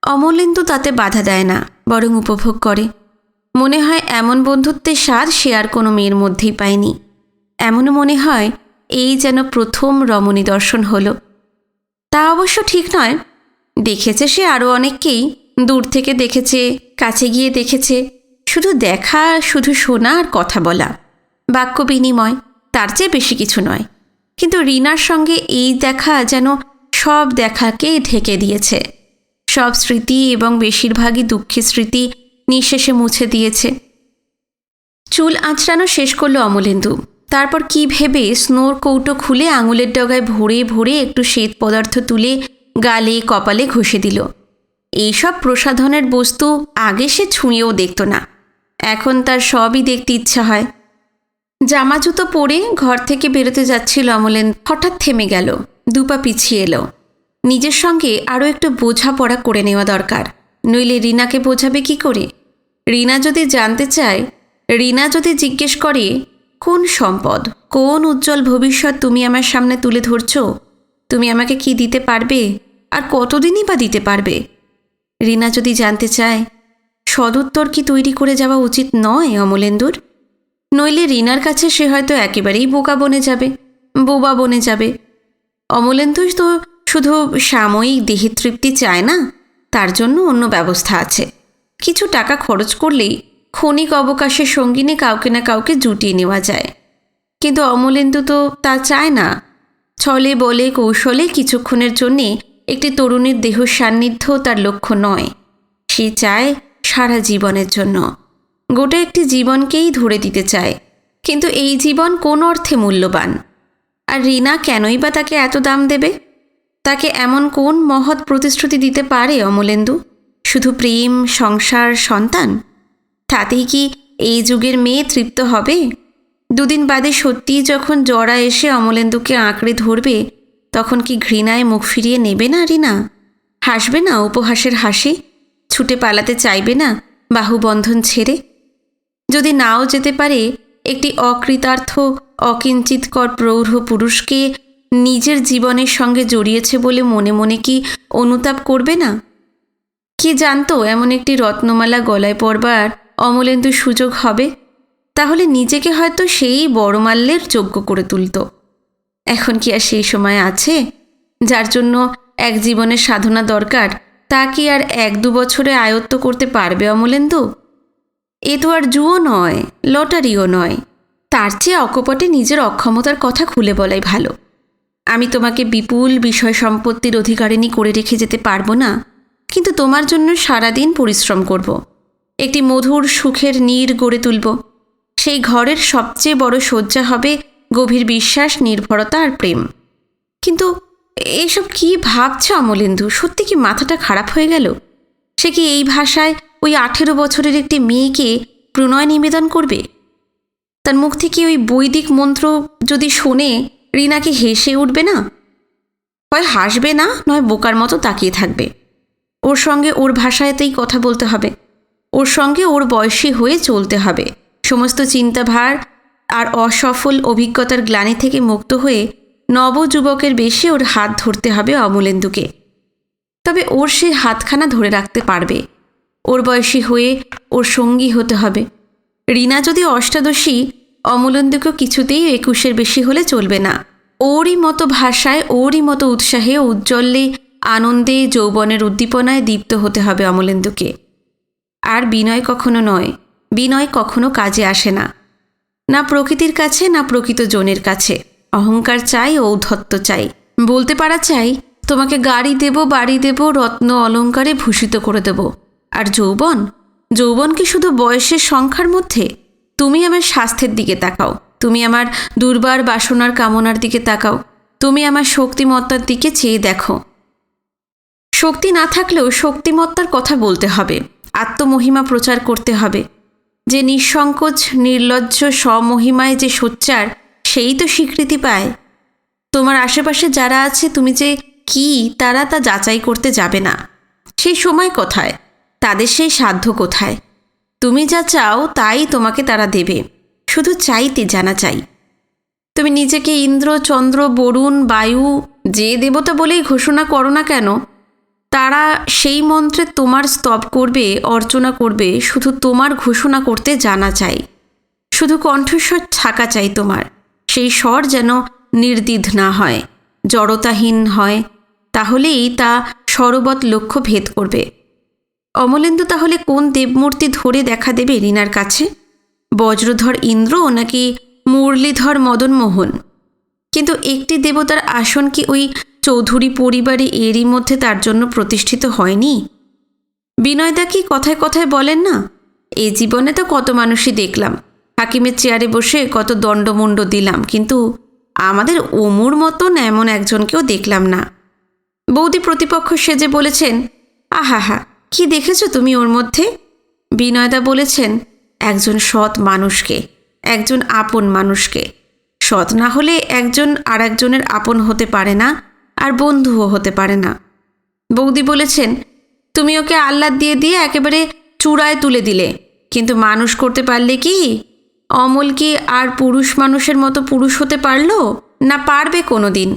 অমলেন্দু তাতে বাধা দেয় না, বরং উপভোগ করে। মনে হয় এমন বন্ধুত্বের স্বাদ সে আর কোনো মেয়ের মধ্যেই পায়নি। এমনও মনে হয় এই যেন প্রথম রমণী দর্শন হলো। তা অবশ্য ঠিক নয়। দেখেছে সে আরও অনেককেই, দূর থেকে দেখেছে, কাছে গিয়ে দেখেছে। শুধু দেখা, শুধু শোনা আর কথা বলা, বাক্য বিনিময়, তার চেয়ে বেশি কিছু নয়। কিন্তু রিনার সঙ্গে এই দেখা যেন সব দেখাকে ঢেকে দিয়েছে। সব স্মৃতি এবং বেশিরভাগই দুঃখের স্মৃতি নিঃশেষে মুছে দিয়েছে। চুল আঁচড়ানো শেষ করলো অমলেন্দু। তারপর কি ভেবে স্নোর কৌটো খুলে আঙুলের ডগায় ভরে ভরে একটু শ্বেত পদার্থ তুলে গালে কপালে ঘষে দিল। এইসব প্রসাধনের বস্তু আগে সে ছুঁয়েও দেখত না, এখন তার সবই দেখতে ইচ্ছা হয়। জামা জুতো পরে ঘর থেকে বেরোতে যাচ্ছিল অমলেন্দু, হঠাৎ থেমে গেল, দুপা পিছিয়ে এলো। নিজের সঙ্গে আরও একটু বোঝাপড়া করে নেওয়া দরকার, নইলে রিনাকে বোঝাবে কি করে? রিনা যদি জানতে চায়, রিনা যদি জিজ্ঞেস করে, কোন সম্পদ, কোন উজ্জ্বল ভবিষ্যৎ তুমি আমার সামনে তুলে ধরছ, তুমি আমাকে কি দিতে পারবে, আর কতদিনই বা দিতে পারবে? রিনা যদি জানতে চায়, সদুত্তর কি তৈরি করে যাওয়া উচিত নয় অমলেন্দুর? নইলে রিনার কাছে সে হয়তো একেবারেই বোকা বনে যাবে, বোবা বনে যাবে। অমলেন্দু তো শুধু সাময়িক দেহের তৃপ্তি চায় না, তার জন্য অন্য ব্যবস্থা আছে। কিছু টাকা খরচ করলেই ক্ষণিক অবকাশের সঙ্গিনী কাউকে না কাউকে জুটিয়ে নেওয়া যায়। কিন্তু অমলেন্দু তো তা চায় না। ছলে বলে কৌশলে কিছুক্ষণের জন্যে একটি তরুণীর দেহ সান্নিধ্য তার লক্ষ্য নয়, সে চায় সারা জীবনের জন্য। গোটা একটি জীবনকেই ধরে দিতে চায়। কিন্তু এই জীবন কোন অর্থে মূল্যবান? আর রিনা কেনই বা তাকে এত দাম দেবে? তাকে এমন কোন মহৎ প্রতিশ্রুতি দিতে পারে অমলেন্দু? শুধু প্রেম, সংসার, সন্তান? তাতেই কি এই যুগের মেয়ে তৃপ্ত হবে? দুদিন বাদে সত্যিই যখন জরা এসে অমলেন্দুকে আঁকড়ে ধরবে, তখন কি ঘৃণায় মুখ ফিরিয়ে নেবে না রিনা? হাসবে না উপহাসের হাসি? ছুটে পালাতে চাইবে না বাহুবন্ধন ছেড়ে? যদি নাও যেতে পারে, একটি অকৃতার্থ অকিঞ্চিতকর প্রৌঢ় পুরুষকে নিজের জীবনের সঙ্গে জড়িয়েছে বলে মনে মনে কি অনুতাপ করবে না? কি জানতো এমন একটি রত্নমালা গলায় পরবার অমলেন্দুর সুযোগ হবে? তাহলে নিজেকে হয়তো সেই বড়মাল্যের যোগ্য করে তুলত। এখন কি আর সেই সময় আছে? যার জন্য এক জীবনের সাধনা দরকার, তা কি আর 1-2 বছরে আয়ত্ত করতে পারবে অমলেন্দু? এ তো আর জুয়ো নয়, লটারিও নয়। তার চেয়ে অকপটে নিজের অক্ষমতার কথা খুলে বলাই ভালো। আমি তোমাকে বিপুল বিষয় সম্পত্তির অধিকারিণী করে রেখে যেতে পারবো না, কিন্তু তোমার জন্য সারাদিন পরিশ্রম করব। একটি মধুর সুখের নীড় গড়ে তুলব। সেই ঘরের সবচেয়ে বড় শয্যা হবে গভীর বিশ্বাস, নির্ভরতা আর প্রেম। কিন্তু এইসব কি ভাবছে অমলেন্দু? সত্যি কি মাথাটা খারাপ হয়ে গেল? সে কি এই ভাষায় ওই 18 বছরের একটি মেয়েকে প্রণয় নিবেদন করবে? তার মুখ থেকে ওই বৈদিক মন্ত্র যদি শোনে, রিনা কি হেসে উঠবে না? হয় হাসবে না, নয় বোকার মতো তাকিয়ে থাকবে। ওর সঙ্গে ওর ভাষায়তেই কথা বলতে হবে, ওর সঙ্গে ওর বয়সী হয়ে চলতে হবে। সমস্ত চিন্তাভার আর অসফল অভিজ্ঞতার গ্লানি থেকে মুক্ত হয়ে নবযুবকের বেশি ওর হাত ধরতে হবে অমলেন্দুকে। তবে ওর সে হাতখানা ধরে রাখতে পারবে। ওর বয়সী হয়ে ওর সঙ্গী হতে হবে। রিনা যদি অষ্টাদশী, অমলেন্দুকেও কিছুতেই 21-এর বেশি হলে চলবে না। ওরই মতো ভাষায়, ওরই মতো উৎসাহে, উজ্জ্বলে, আনন্দে, যৌবনের উদ্দীপনায় দীপ্ত হতে হবে অমলেন্দুকে। আর বিনয় কখনো নয়, বিনয় কখনো কাজে আসে না, না প্রকৃতির কাছে না প্রকৃত জনের কাছে। অহংকার চাই, ঔদ্ধত্য চাই, বলতে পারা চাই তোমাকে গাড়ি দেব, বাড়ি দেব, রত্ন অলঙ্কারে ভূষিত করে দেব। আর যৌবন, যৌবন কি শুধু বয়সের সংখ্যার মধ্যে? তুমি আমার স্বাস্থ্যের দিকে তাকাও, তুমি আমার দুর্বার বাসনার কামনার দিকে তাকাও, তুমি আমার শক্তিমত্তার দিকে চেয়ে দেখো। শক্তি না থাকলেও শক্তিমত্তার কথা বলতে হবে, আত্মমহিমা প্রচার করতে হবে। যে নিঃসংকোচ, নির্লজ্জ, স্বমহিমায় যে সোচ্চার, সেই তো স্বীকৃতি পায়। তোমার আশেপাশে যারা আছে তুমি যে কি, তারা তা যাচাই করতে যাবে না। সেই সময় কোথায়? তাদের সেই সাধ্য কোথায়? তুমি যা চাও তাই তোমাকে তারা দেবে, শুধু চাইতে জানা চাই। তুমি নিজেকে ইন্দ্র, চন্দ্র, বরুণ, বায়ু, যে দেবতা বলেই ঘোষণা করো না কেন, তারা সেই মন্ত্রে তোমার স্তব করবে, অর্চনা করবে। শুধু তোমার ঘোষণা করতে জানা চাই, শুধু কণ্ঠস্বর থাকা চাই তোমার। সেই স্বর যেন নির্দ্বিধ না হয়, জড়তাহীন হয়, তাহলেই তা সরবৎ লক্ষ্য ভেদ করবে। অমলেন্দু তাহলে কোন দেবমূর্তি ধরে দেখা দেবে রিনার কাছে? বজ্রধর ইন্দ্র নাকি মুরলীধর মদনমোহন? কিন্তু একটি দেবতার আসন কি ওই চৌধুরী পরিবারে এরই মধ্যে তার জন্য প্রতিষ্ঠিত হয়নি? বিনয়দা কি কথায় কথায় বলেন না, এ জীবনে তো কত মানুষই দেখলাম, হাকিমের চেয়ারে বসে কত দণ্ডমুণ্ড দিলাম, কিন্তু আমাদের অমুর মতন এমন একজনকেও দেখলাম না। বৌদি প্রতিপক্ষ সেজে বলেছেন, আহা, কি দেখেছ তুমি ওর মধ্যে? বিনয়দা বলেছেন, একজন সৎ মানুষকে, একজন আপন মানুষকে। সৎ না হলে একজন আর একজনের আপন হতে পারে না, আর বন্ধুও হতে পারে না। বৌদি বলেছেন, তুমি ওকে আহ্লাদ দিয়ে দিয়ে একেবারে চূড়ায় তুলে দিলে, কিন্তু মানুষ করতে পারলে কি? অমল কি আর পুরুষ মানুষের মতো পুরুষ হতে পারল না? পারবে কোনো দিন?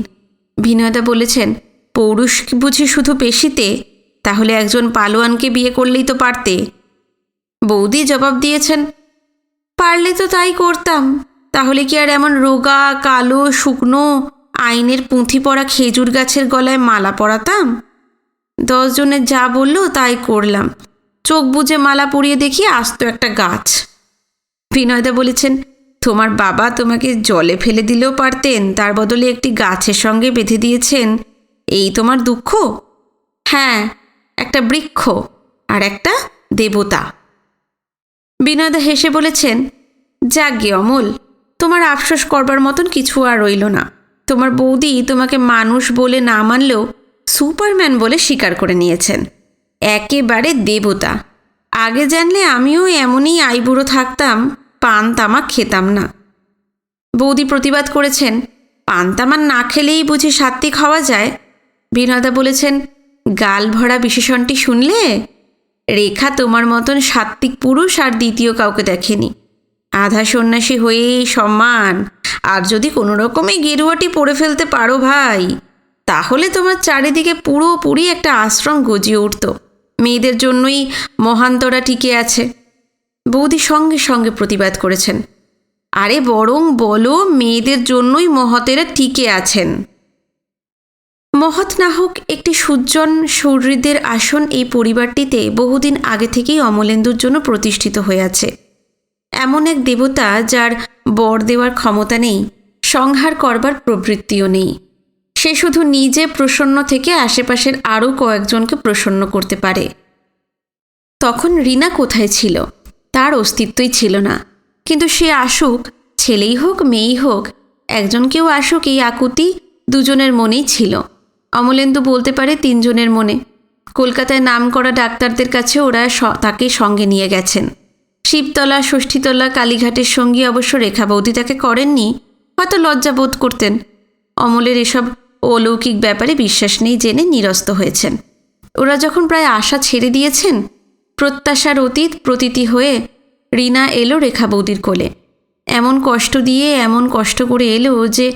বিনয়দা বলেছেন, পৌরুষ বুঝি শুধু পেশিতে? তাহলে একজন পালোয়ানকে বিয়ে করলেই তো পারতে। বৌদি জবাব দিয়েছেন, পারলে তো তাই করতাম, তাহলে কি আর এমন রোগা কালো শুকনো আইনের পুঁথি পড়া খেজুর গাছের গলায় মালা পরাতাম? 10 জনের যা বলল তাই করলাম, চোখ বুজে মালা পরিয়ে দেখি আস্ত একটা গাছ। বিনয়দা বলেছেন, তোমার বাবা তোমাকে জলে ফেলে দিলেও পারতেন, তার বদলে একটি গাছের সঙ্গে বেঁধে দিয়েছেন, এই তোমার দুঃখ? হ্যাঁ, একটা বৃক্ষ আর একটা দেবতা। বিনয়দা হেসে বলেছেন, যাকগে অমল, তোমার আফসোস করবার মতন কিছু আর রইল না। তোমার বৌদি তোমাকে মানুষ বলে না মানলেও সুপারম্যান বলে স্বীকার করে নিয়েছেন, একেবারে দেবতা। আগে জানলে আমিও এমনই আইবুড়ো থাকতাম, পান তামাক খেতাম না। বৌদি প্রতিবাদ করেছেন, পান তামাক না খেলেই বুঝি সাত্ত্বিক হওয়া যায়? বিনয়দা বলেছেন, গাল ভরা বিশেষণটি শুনলে? রেখা তোমার মতন সাত্ত্বিক পুরুষ আর দ্বিতীয় কাউকে দেখেনি। আধা সন্ন্যাসী হয়েই সম্মান, আর যদি কোনো রকমে গেরুয়াটি পরে ফেলতে পারো ভাই, তাহলে তোমার চারিদিকে পুরোপুরি একটা আশ্রম গজিয়ে উঠত। মেয়েদের জন্যই মহান্তরা টিকে আছে। বৌদি সঙ্গে সঙ্গে প্রতিবাদ করেছেন, আরে বরং বলো মেয়েদের জন্যই মহতেরা টিকে আছেন। মহৎ না হোক, একটি সুজ্জন সুহৃদের আসন এই পরিবারটিতে বহুদিন আগে থেকেই অমলেন্দুর জন্য প্রতিষ্ঠিত হয়ে আছে। এমন এক দেবতা যার বর দেওয়ার ক্ষমতা নেই, সংহার করবার প্রবৃত্তিও নেই। সে শুধু নিজে প্রসন্ন থেকে আশেপাশের আরও কয়েকজনকে প্রসন্ন করতে পারে। তখন রীনা কোথায় ছিল? তার অস্তিত্বই ছিল না। কিন্তু সে আসুক, ছেলেই হোক মেয়েই হোক, একজন কেউ আসুক, এই আকুতি দুজনের মনেই ছিল। অমলেন্দু বলতে পারে 3 জনের মনে। কলকাতায় নামকরা ডাক্তারদের কাছে ওরা তাকে সঙ্গে নিয়ে গেছেন। শিবতলা, ষষ্ঠীতলা, কালীঘাটের সঙ্গী অবশ্য রেখা বৌদি তাকে করেননি, হয়তো লজ্জা বোধ করতেন। অমলের এসব অলৌকিক ব্যাপারে বিশ্বাস নেই জেনে নিরস্ত হয়েছেন। ওরা যখন প্রায় আশা ছেড়ে দিয়েছেন, প্রত্যাশার অতীত প্রতীতি হয়ে রীনা এলো রেখা বৌদির কোলে। এমন কষ্ট দিয়ে, এমন কষ্ট করে এলো যে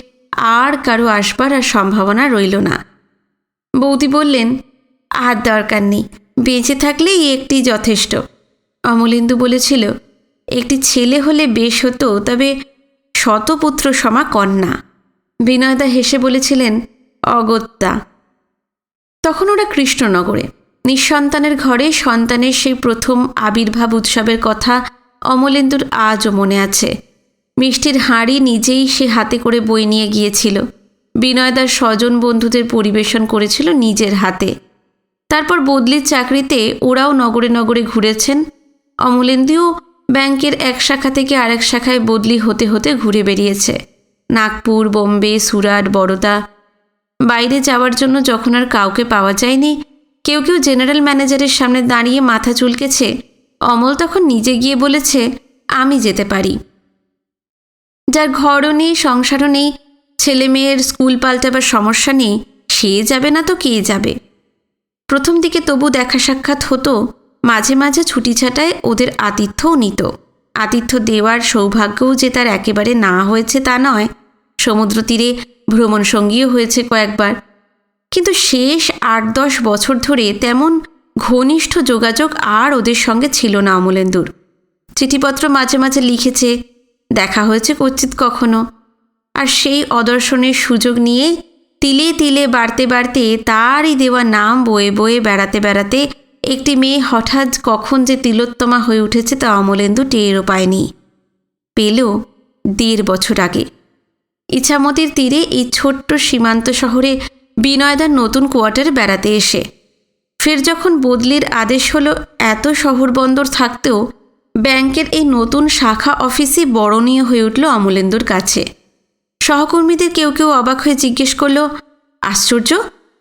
আর কারো আসবার আর সম্ভাবনা রইল না। বৌদি বললেন, আর দরকার নেই, বেঁচে থাকলেই একটি যথেষ্ট। অমলেন্দু বলেছিল, একটি ছেলে হলে বেশ হতো, তবে শতপুত্র সমা কন্যা। বিনয়দা হেসে বলেছিলেন, অগত্যা। তখন ওরা কৃষ্ণনগরে নিঃসন্তানের ঘরে সন্তানের সেই প্রথম আবির্ভাব উৎসবের কথা অমলেন্দুর আজও মনে আছে। মিষ্টির হাঁড়ি নিজেই সে হাতে করে বয়ে নিয়ে গিয়েছিল। বিনয়দার স্বজন বন্ধুদের পরিবেশন করেছিল নিজের হাতে। তারপর বদলির চাকরিতে ওরাও নগরে নগরে ঘুরেছেন। অমলেন্দুও ব্যাংকের এক শাখা থেকে আরেক শাখায় বদলি হতে হতে ঘুরে বেরিয়েছে। নাগপুর, বোম্বে, সুরাট, বরোদা। বাইরে যাওয়ার জন্য যখন আর কাউকে পাওয়া যায়নি, কেউ কেউ জেনারেল ম্যানেজারের সামনে দাঁড়িয়ে মাথা চুলকেছে, অমল তখন নিজে গিয়ে বলেছে, আমি যেতে পারি। যার ঘরও নেই, সংসারও নেই, ছেলে মেয়ের স্কুল পাল্টাবার সমস্যা নেই, সে যাবে না তো কে যাবে? প্রথম দিকে তবু দেখা সাক্ষাৎ হতো, মাঝে মাঝে ছুটি ছাটায় ওদের আতিথ্যও নিত। আতিথ্য দেওয়ার সৌভাগ্যও যে তার একেবারে না হয়েছে তা নয়, সমুদ্র তীরে ভ্রমণ সঙ্গীও হয়েছে কয়েকবার। কিন্তু শেষ 8-10 বছর ধরে তেমন ঘনিষ্ঠ যোগাযোগ আর ওদের সঙ্গে ছিল না অমলেন্দুর। চিঠিপত্র মাঝে মাঝে লিখেছে, দেখা হয়েছে কচিত কখনো। আর সেই অদর্শনের সুযোগ নিয়ে তিলে তিলে বাড়তে বাড়তে তারই দেওয়া নাম বয়ে বয়ে বেড়াতে বেড়াতে একটি মেয়ে হঠাৎ কখন যে তিলোত্তমা হয়ে উঠেছে তা অমলেন্দু টেরও পায়নি। পেল 1.5 বছর আগে, ইছামতির তীরে এই ছোট্ট সীমান্ত শহরে বিনয়দার নতুন কোয়ার্টারে বেড়াতে এসে। ফের যখন বদলির আদেশ হলো, এত শহর বন্দর থাকতেও ব্যাংকের এই নতুন শাখা অফিসই বরণীয় হয়ে উঠল অমলেন্দুর কাছে। সহকর্মীদের কেউ কেউ অবাক হয়ে জিজ্ঞেস করল, আশ্চর্য,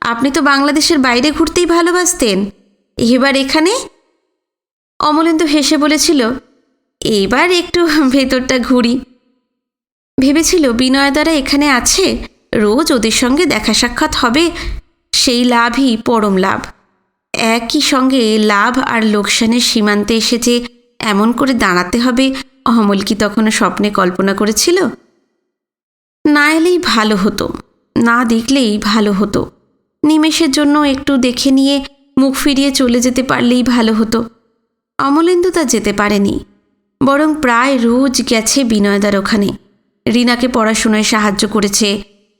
আপনি তো বাংলাদেশের বাইরে ঘুরতেই ভালোবাসতেন, এবার এখানে? অমলেন্দু হেসে বলেছিল, এবার একটু ভেতরটা ঘুরি। ভেবেছিল বিনয়দারা এখানে আছে, রোজ ওদের সঙ্গে দেখা সাক্ষাৎ হবে, সেই লাভই পরম লাভ। একই সঙ্গে লাভ আর লোকসানের সীমান্তে এসে যে এমন করে দাঁড়াতে হবে, অমল কি তখনও স্বপ্নে কল্পনা করেছিল? না এলেই ভালো হতো, না দেখলেই ভালো হতো, নিমেষের জন্য একটু দেখে নিয়ে মুখ ফিরিয়ে চলে যেতে পারলেই ভালো হতো। অমলেন্দু তা যেতে পারেনি, বরং প্রায় রোজ গেছে বিনয়দার ওখানে। রিনাকে পড়াশোনায় সাহায্য করেছে,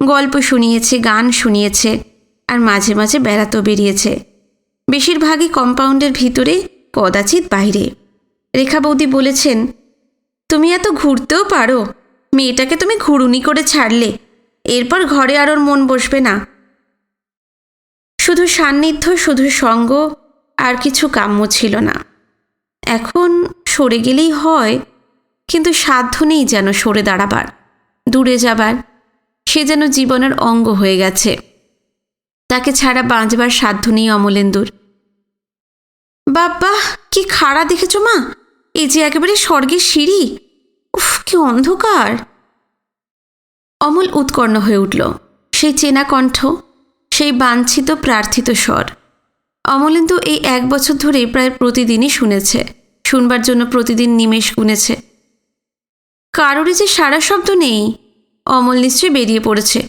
গল্প শুনিয়েছে, গান শুনিয়েছে, আর মাঝে মাঝে বেড়াতেও বেরিয়েছে। বেশিরভাগই কম্পাউন্ডের ভিতরে, কদাচিৎ বাইরে। রেখা বৌদি বলেছেন, তুমি এত ঘুরতেও পারো, মেয়েটাকে তুমি ঘুরুনি করে ছাড়লে, এরপর ঘরে আর ওর মন বসবে না। শুধু সান্নিধ্য, শুধু সঙ্গ, আর কিছু কাম্য ছিল না। এখন সরে গেলেই হয়, কিন্তু সাধ্য নেই যেন সরে দাঁড়াবার, দূরে যাবার। সে যেন জীবনের অঙ্গ হয়ে গেছে, তাকে ছাড়া বাঁচবার সাধ্য নেই অমলেন্দুর। বাবা, কি খাড়া দেখেছো মা, এই যে একেবারে স্বর্গের সিঁড়ি, উফ কি অন্ধকার। অমল উৎকর্ণ হয়ে উঠল। সেই চেনা কণ্ঠ, সেই বাঞ্ছিত প্রার্থিত স্বর। অমলেন্দু এই 1 বছর ধরে প্রায় প্রতিদিনই শুনেছে, শুনবার জন্য প্রতিদিন নিমেষ গুনেছে। কারোরই যে সারা শব্দ নেই। অমল নিশ্চয়ই বেরিয়ে পড়েছে।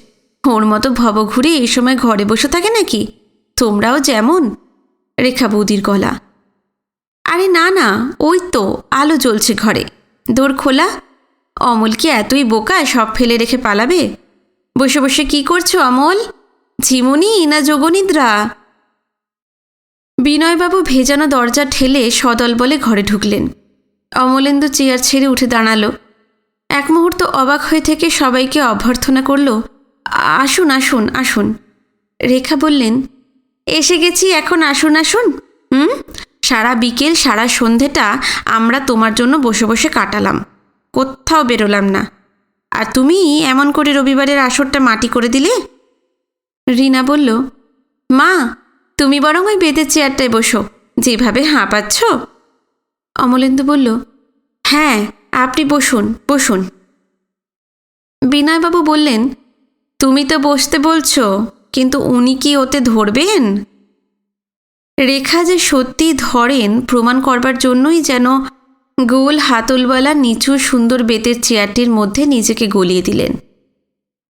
ওর মতো ভবঘুরে এই সময় ঘরে বসে থাকে নাকি? তোমরাও যেমন। রেখা বৌদির গলা। আরে না না, ওই তো আলো জ্বলছে ঘরে, দোর খোলা। অমল কি এতই বোকা সব ফেলে রেখে পালাবে? বসে বসে কি করছো অমল? ঝিমুনি না যোগনিদ্রা? বিনয়বাবু ভেজানো দরজা ঠেলে সদল বলে ঘরে ঢুকলেন। অমলেন্দু চেয়ার ছেড়ে উঠে দাঁড়ালো। এক মুহূর্ত অবাক হয়ে থেকে সবাইকে অভ্যর্থনা করল, আসুন আসুন আসুন। রেখা বললেন, এসে গেছি, এখন আসুন আসুন। সারা বিকেল সারা সন্ধেটা আমরা তোমার জন্য বসে বসে কাটালাম, কোথাও বেরোলাম না, আর তুমি এমন করে রবিবারের আসরটা মাটি করে দিলে। রিনা বলল, মা তুমি বরং ওই বেতের চেয়ারটায় বসো, যেভাবে হাঁপাচ্ছ। অমলেন্দু বলল, হ্যাঁ আপনি বসুন বসুন। বিনয়বাবু বললেন, তুমি তো বসতে বলছো, কিন্তু উনি কি ওতে ধরবেন? রেখা যে সত্যি ধরেন প্রমাণ করবার জন্যই যেন গোল হাতলওয়ালা নিচু সুন্দর বেতের চেয়ারটির মধ্যে নিজেকে গলিয়ে দিলেন।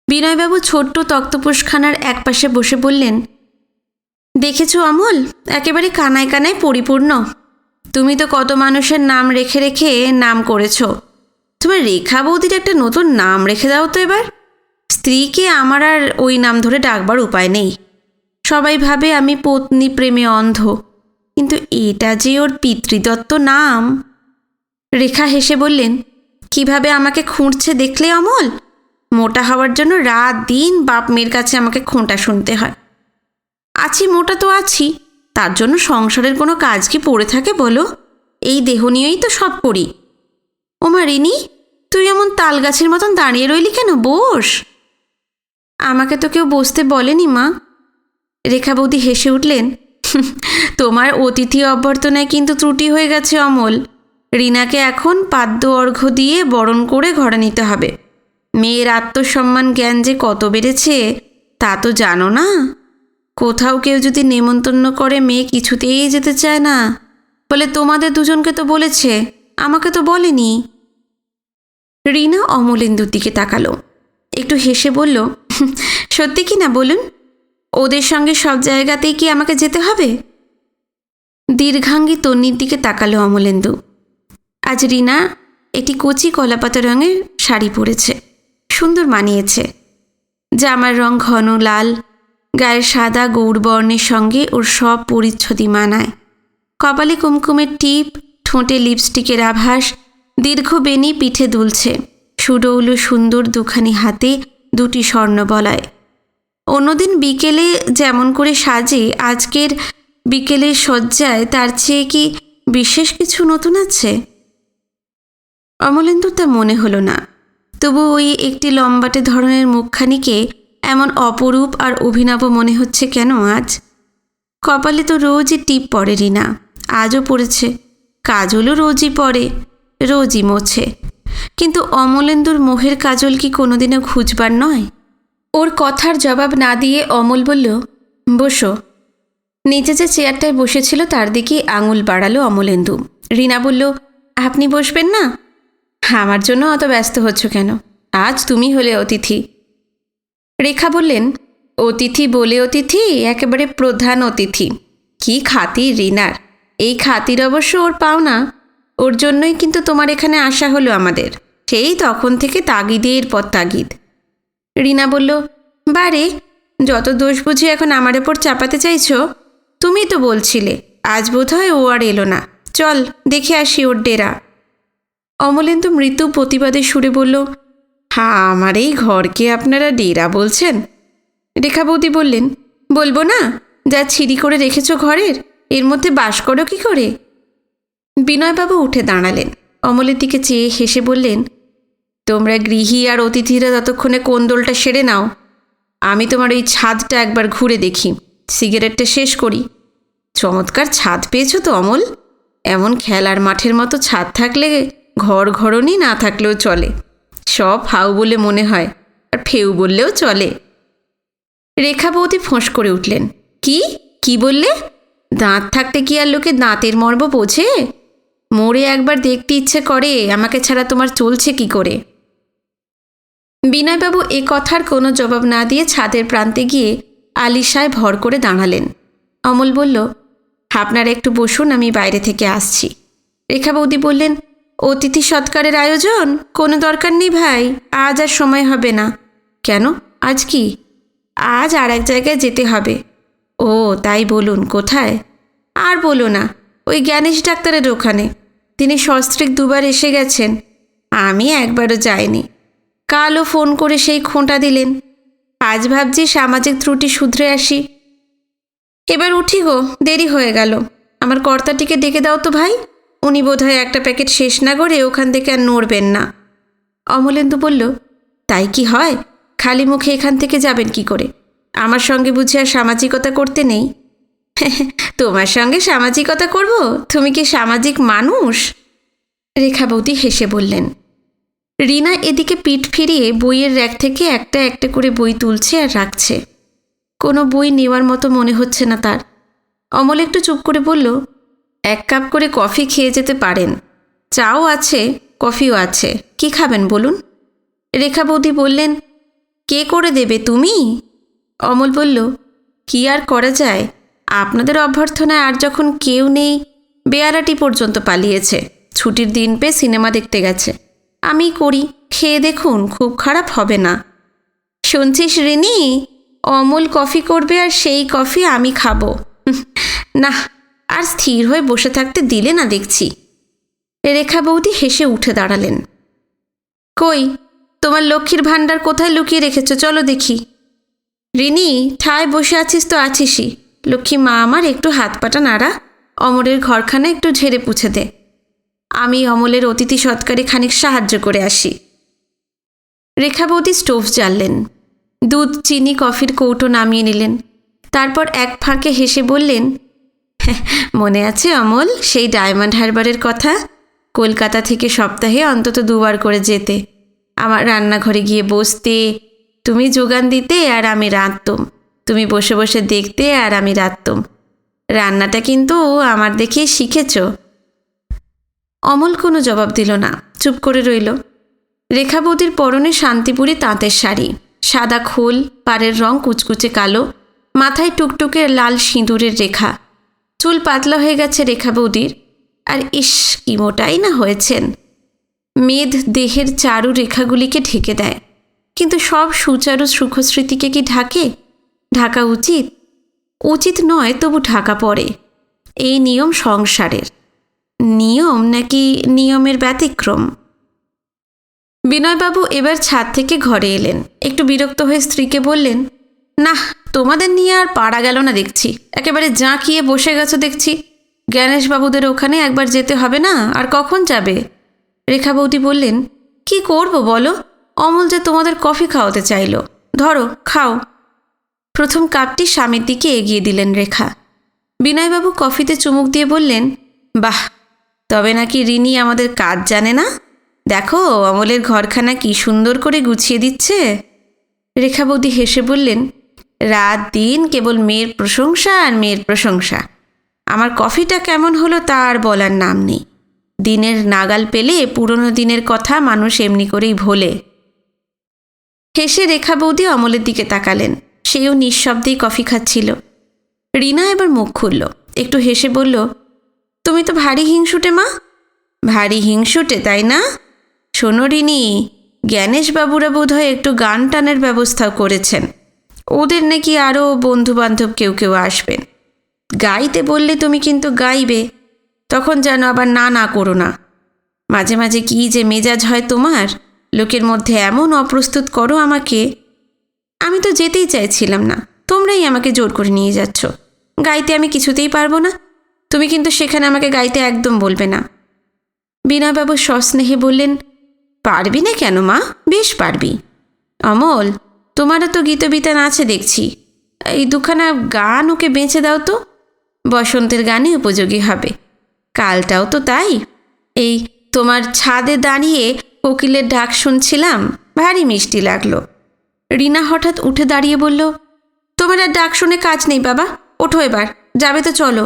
বিনয়বাবু ছোট্ট তক্তপোষখানার একপাশে বসে বললেন, দেখেছো অমল, একেবারে কানায় কানায় পরিপূর্ণ। তুমি তো কত মানুষের নাম রেখে রেখে নাম করেছ, তোমার রেখা বৌদির একটা নতুন নাম রেখে দাও তো এবার। স্ত্রীকে আমার আর ওই নাম ধরে ডাকবার উপায় নেই। সবাই ভাবে আমি পত্নী প্রেমে অন্ধ, কিন্তু এটা যে ওর পিতৃদত্ত নাম। রেখা হেসে বললেন, কিভাবে আমাকে খুঁড়ছে দেখলে অমল? মোটা হওয়ার জন্য রাত দিন বাপ মেয়ের কাছে আমাকে খোঁটা শুনতে হয়। আছি মোটা তো আছি, তার জন্য সংসারের কোনো কাজ কি পড়ে থাকে বলো? এই দেহ নিয়েই তো সব করি। ওমা রিনি, তুই এমন তাল গাছের মতন দাঁড়িয়ে রইলি কেন? বস। আমাকে তো কেউ বসতে বলেনি মা। রেখা বৌদি হেসে উঠলেন, তোমার অতিথি অভ্যর্থনায় কিন্তু ত্রুটি হয়ে গেছে অমল। রিনাকে এখন পাদ্য অর্ঘ্য দিয়ে বরণ করে ঘরে নিতে হবে। মেয়ের আত্মসম্মান জ্ঞান যে কত বেড়েছে তা তো জানো না। কোথাও কেউ যদি নেমন্তন্ন করে মেয়ে কিছুতেই যেতে চায় না, বলে তোমাদের দুজনকে তো বলেছে, আমাকে তো বলেনি। রিনা অমলেন্দুর দিকে তাকালো, একটু হেসে বলল, সত্যি কি না বলুন? ওদের সঙ্গে সব জায়গাতেই কি আমাকে যেতে হবে? দীর্ঘাঙ্গী তন্নির দিকে তাকালো অমলেন্দু। আজ রিনা একটি কচি কলাপাতা রঙের শাড়ি পরেছে, সুন্দর মানিয়েছে। জামার রং ঘন লাল, গায়ের সাদা গৌরবর্ণের সঙ্গে ওর সব পরিচ্ছদই মানায়। কপালে কুমকুমের টিপ, ঠোঁটে লিপস্টিকের আভাস, দীর্ঘ বেনি পিঠে দুলছে, সুডৌল সুন্দর দুখানি হাতে দুটি স্বর্ণ বলয়। অন্যদিন বিকেলে যেমন করে সাজে, আজকের বিকেলের সজ্জায় তার চেয়ে কি বিশেষ কিছু নতুন আছে? অমলেন্দুর তা মনে হলো না। তবু ওই একটি লম্বাটে ধরনের মুখখানিকে এমন অপরূপ আর অভিনব মনে হচ্ছে কেন আজ? কপালে তো রোজই টিপ পড়ে রিনা, আজও পড়েছে। কাজলও রোজই পড়ে, রোজই মোছে। কিন্তু অমলেন্দুর মোহের কাজল কি কোনোদিনও খুঁজবার নয়? ওর কথার জবাব না দিয়ে অমল বলল, বসো। নিচে যে চেয়ারটায় বসেছিল তার দিকে আঙুল বাড়ালো অমলেন্দু। রিনা বলল, আপনি বসবেন না? আমার জন্য অত ব্যস্ত হচ্ছ কেন? আজ তুমি হলে অতিথি। রেখা বললেন, অতিথি বলে অতিথি, একেবারে প্রধান অতিথি। কি খাতির রিনার! এই খাতির অবশ্য ওর পাও না, ওর জন্যই কিন্তু তোমার এখানে আসা হলো আমাদের। সেই তখন থেকে তাগিদের পর তাগিদ। রিনা বলল, বারে, যত দোষ বুঝি এখন আমার ওপর চাপাতে চাইছো? তুমি তো বলছিলে আজ বোধহয় ও আর এলো না, চল দেখে আসি ওর ডেরা। অমলেন্দু মৃত্যু প্রতিবাদে সুরে বলল, হ্যাঁ, আমার এই ঘরকে আপনারা ডেরা বলছেন? রেখা বৌদি বললেন, বলবো না? যা ছিঁড়ি করে রেখেছ ঘরের, এর মধ্যে বাস করো কি করে? বিনয়বাবু উঠে দাঁড়ালেন, অমলের দিকে চেয়ে হেসে বললেন, তোমরা গৃহী আর অতিথিরা ততক্ষণে কোন্দলটা সেরে নাও, আমি তোমার ওই ছাদটা একবার ঘুরে দেখি, সিগারেটটা শেষ করি। চমৎকার ছাদ পেয়েছো তো অমল। এমন খেলার মাঠের মতো ছাদ থাকলে ঘর ঘরনি না থাকলেও চলে, সব হাউ বলে মনে হয়, আর ফেউ বললেও চলে। রেখা বৌদি ফোঁস করে উঠলেন, কি কি বললে? দাঁত থাকতে কি আর লোকে দাঁতের মর্ম বোঝে? মোড়ে একবার দেখতে ইচ্ছে করে আমাকে ছাড়া তোমার চলছে কি করে। বিনয়বাবু এ কথার কোনো জবাব না দিয়ে ছাদের প্রান্তে গিয়ে আলিশায় ভর করে দাঁড়ালেন। অমল বলল, আপনারা একটু বসুন, আমি বাইরে থেকে আসছি। রেখা বৌদি বললেন, অতিথি সৎকারের আয়োজন? কোনো দরকার নেই ভাই, আজ আর সময় হবে না। কেন, আজ কি? আজ আর এক জায়গায় যেতে হবে। ও তাই, বলুন কোথায়? আর বলো না, ওই জ্ঞানেশ ডাক্তারের ওখানে। তিনি সস্ত্রীক দুবার এসে গেছেন, আমি একবারও যাইনি। কালও ফোন করে সেই খোঁটা দিলেন। আজ ভাবছি সামাজিক ত্রুটি শুধরে আসি। এবার উঠি গো, দেরি হয়ে গেল। আমার কর্তাটিকে ডেকে দাও তো ভাই, উনি বোধহয় একটা প্যাকেট শেষ না করে ওখান থেকে আর নড়বেন না। অমলেন্দু বলল, তাই কি হয়? খালি মুখে এখান থেকে যাবেন কি করে? আমার সঙ্গে বুঝি আর সামাজিকতা করতে নেই? তোমার সঙ্গে সামাজিকতা করব? তুমি কি সামাজিক মানুষ? রেখা বৌদি হেসে বললেন। রিনা এদিকে পিঠ ফিরিয়ে বইয়ের র্যাক থেকে একটা একটা করে বই তুলছে আর রাখছে। কোনো বই নেওয়ার মতো মনে হচ্ছে না তার। অমল একটু চুপ করে বলল, এক কাপ করে কফি খেয়ে যেতে পারেন, চাও আছে, কফিও আছে, কি খাবেন বলুন? রেখা বৌদি বললেন, কে করে দেবে, তুমি? অমল বলল, কি আর করা যায়, আপনাদের অভ্যর্থনায় আর যখন কেউ নেই, বেয়ারাটি পর্যন্ত পালিয়েছে, ছুটির দিন পেয়ে সিনেমা দেখতে গেছে, আমি করি, খেয়ে দেখুন, খুব খারাপ হবে না। শুনছিস রিনি, অমল কফি করবে আর সেই কফি আমি খাবো। না, আর স্থির হয়ে বসে থাকতে দিলে না দেখছি। রেখা বৌদি হেসে উঠে দাঁড়ালেন। কই, তোমার লক্ষ্মীর ভাণ্ডার কোথায় লুকিয়ে রেখেছ, চলো দেখি। রিনি, ঠায় বসে আছিস তো আছিসই, লক্ষ্মী মা আমার একটু হাত পাটা নাড়া, অমলের ঘরখানা একটু ঝেড়ে পুছে দে, আমি অমলের অতিথি সৎকারে খানিক সাহায্য করে আসি। রেখা বৌদি স্টোভ জ্বাললেন, দুধ, চিনি, কফির কৌটো নামিয়ে নিলেন। তারপর এক ফাঁকে হেসে বললেন, মনে আছে অমল সেই ডায়মন্ড হারবারের কথা? কলকাতা থেকে সপ্তাহে অন্তত 2 বার করে যেতে, আমার রান্নাঘরে গিয়ে বসতে, তুমি যোগান দিতে আর আমি রাঁধতুম, তুমি বসে বসে দেখতে আর আমি রাঁধতুম। রান্নাটা কিন্তু আমার দেখেই শিখেছ। অমল কোনো জবাব দিল না, চুপ করে রইল। রেখা বৌদির পরনে শান্তিপুরি তাঁতের শাড়ি, সাদা খোল, পাড়ের রং কুচকুচে কালো, মাথায় টুকটুকে লাল সিঁদুরের রেখা, চুল পাতলা হয়ে গেছে রেখা বৌদির, আর ইস কি মোটাই না হয়েছেন। মেদ দেহের চারু রেখাগুলিকে ঢেকে দেয়, কিন্তু সব সুচারু সুখস্মৃতিকে কি ঢাকে? ঢাকা উচিত? উচিত নয়, তবু ঢাকা পড়ে। এই নিয়ম সংসারের। নিয়ম নাকি নিয়মের ব্যতিক্রম? বিনয়বাবু এবার ছাদ থেকে ঘরে এলেন, একটু বিরক্ত হয়ে স্ত্রীকে বললেন, না, তোমাদের নিয়ে আর পারা গেল না দেখছি, একেবারে জাঁকিয়ে বসে গেছো দেখছি। জ্ঞানেশবাবুদের ওখানে একবার যেতে হবে না? আর কখন যাবে? রেখা বৌদি বললেন, কি করব বলো, অমল যে তোমাদের কফি খাওয়াতে চাইল, ধরো খাও। প্রথম কাপটি স্বামীর দিকে এগিয়ে দিলেন রেখা। বিনয়বাবু কফিতে চুমুক দিয়ে বললেন, বাহ, তবে নাকি রিনি আমাদের কাজ জানে না? দেখো অমলের ঘরখানা কি সুন্দর করে গুছিয়ে দিচ্ছে। রেখা বৌদি হেসে বললেন, রাত দিন কেবল মেয়ের প্রশংসা আর মেয়ের প্রশংসা। আমার কফিটা কেমন হলো তা আর বলার নাম নেই। দিনের নাগাল পেলে পুরনো দিনের কথা মানুষ এমনি করেই ভোলে। হেসে রেখা বৌদি অমলের দিকে তাকালেন, সেও নিঃশব্দেই কফি খাচ্ছিল। রিনা এবার মুখ খুলল, একটু হেসে বলল, তুমি তো ভারী হিংসুটে মা। ভারী হিংসুটে, তাই না? শোনো রিনি, জ্ঞানেশবাবুরা বোধহয় একটু গান টানের ব্যবস্থাও করেছেন। ওদের নাকি আরও বন্ধুবান্ধব কেউ কেউ আসবেন। গাইতে বললে তুমি কিন্তু গাইবে, তখন যেন আবার না না করো না। মাঝে মাঝে কী যে মেজাজ হয় তোমার, লোকের মধ্যে এমন অপ্রস্তুত করো আমাকে। আমি তো যেতেই চাইছিলাম না, তোমরাই আমাকে জোর করে নিয়ে যাচ্ছ। গাইতে আমি কিছুতেই পারবো না। তুমি কিন্তু সেখানে আমাকে গাইতে একদম বলবে না। বিনয়বাবু সস্নেহে বললেন, পারবি না কেন মা? বেশ পারবি। অমল, তোমারও তো গীতবিতান আছে দেখছি। এই দুখানা গান ওকে বেঁচে দাও তো, বসন্তের গানে উপযোগী হবে। কালটাও তো তাই। এই তোমার ছাদে দাঁড়িয়ে কোকিলের ডাক শুনছিলাম, ভারী মিষ্টি লাগলো। রিনা হঠাৎ উঠে দাঁড়িয়ে বলল, তোমার আর ডাক শুনে কাজ নেই বাবা, ওঠো এবার, যাবে তো চলো।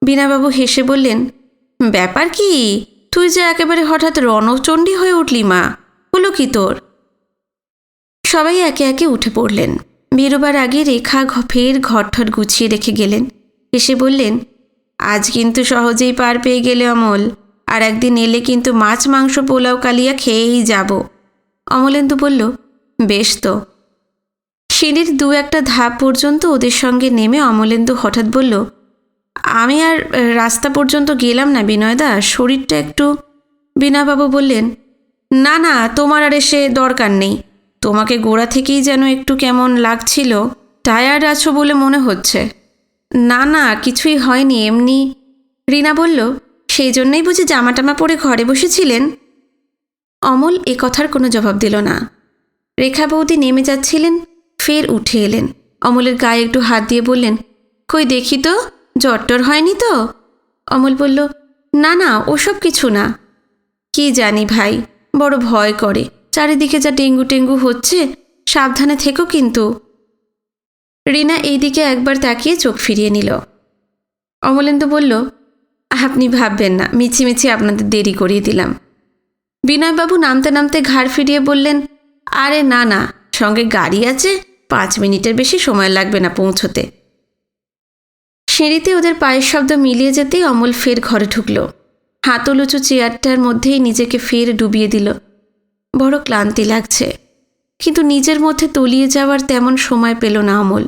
বিনাবাবু হেসে বললেন, ব্যাপার কি? তুই যে একেবারে হঠাৎ রণচণ্ডী হয়ে উঠলি মা, হলো কি তোর? সবাই একে একে উঠে পড়লেন। বেরোবার আগে রেখা ফের ঘরঠর গুছিয়ে রেখে গেলেন। হেসে বললেন, আজ কিন্তু সহজেই পার পেয়ে গেলে অমল। আর একদিন এলে কিন্তু মাছ মাংস পোলাও কালিয়া খেয়েই যাব। অমলেন্দু বলল, বেশ তো। সিঁড়ির দু একটা ধাপ পর্যন্ত ওদের সঙ্গে নেমে অমলেন্দু হঠাৎ বলল, আমি আর রাস্তা পর্যন্ত গেলাম না বিনয়দা, শরীরটা একটু। বিনয়বাবু বললেন, না না, তোমার আর এসে দরকার নেই। তোমাকে গোড়া থেকেই যেন একটু কেমন লাগছিল, টায়ার্ড আছো বলে মনে হচ্ছে। না না, কিছুই হয়নি, এমনি। রিনা বলল, সেই জন্যই বুঝি জামা টামা পরে ঘরে বসেছিলেন? অমল এ কথার কোনো জবাব দিল না। রেখা বৌদি নেমে যাচ্ছিলেন, ফের উঠে এলেন। অমলের গায়ে একটু হাত দিয়ে বললেন, কই দেখি তো, জ্বর হয়নি তো? অমল বলল, না না, ওসব কিছু না। কি জানি ভাই, বড় ভয় করে। চারিদিকে যা ডেঙ্গু টেঙ্গু হচ্ছে, সাবধানে থেকো কিন্তু। রিনা এইদিকে একবার তাকিয়ে চোখ ফিরিয়ে নিল। অমলেন্দু বলল, আপনি ভাববেন না, মিছিমিছি আপনাদের দেরি করিয়ে দিলাম। বিনয়বাবু নামতে নামতে ঘাড় ফিরিয়ে বললেন, আরে না না, সঙ্গে গাড়ি আছে, 5 মিনিটের বেশি সময় লাগবে না পৌঁছতে। সিঁড়িতে ওদের পায়ের শব্দ মিলিয়ে যেতেই অমল ফের ঘরে ঢুকল। হাতলুচু চেয়ারটার মধ্যেই নিজেকে ফের ডুবিয়ে দিল। বড় ক্লান্তি লাগছে, কিন্তু নিজের মধ্যে তলিয়ে যাওয়ার তেমন সময় পেল না অমল।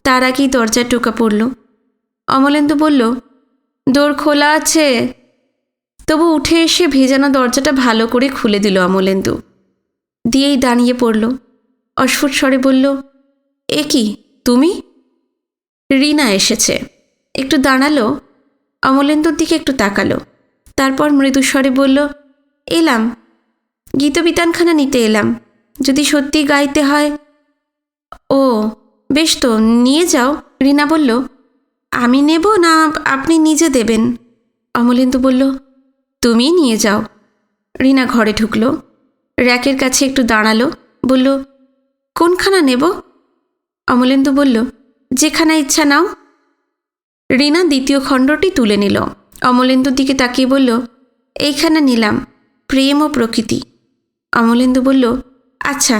তার আগেই দরজায় টোকা পড়ল। অমলেন্দু বলল, দোর খোলা আছে। তবু উঠে এসে ভেজানো দরজাটা ভালো করে খুলে দিল অমলেন্দু। দিয়েই দাঁড়িয়ে পড়ল। অস্ফুট স্বরে বলল, এ কি তুমি? রিনা এসেছে। একটু দাঁড়ালো, অমলেন্দুর দিকে একটু তাকালো, তারপর মৃদুস্বরে বলল, এলাম, গীতবিতানখানা নিতে এলাম, যদি সত্যি গাইতে হয়। ও বেশ তো, নিয়ে যাও। রিনা বলল, আমি নেব না আপনি নিজে দেবেন? অমলেন্দু বলল, তুমি নিয়ে যাও। রিনা ঘরে ঢুকলো, র্যাকের কাছে একটু দাঁড়ালো, বলল, কোনখানা নেব? অমলেন্দু বলল, যেখানে ইচ্ছা নাও। রিনা দ্বিতীয় খণ্ডটি তুলে নিল। অমলেন্দুর দিকে তাকিয়ে বলল, এইখানে নিলাম, প্রেম ও প্রকৃতি। অমলেন্দু বলল, আচ্ছা।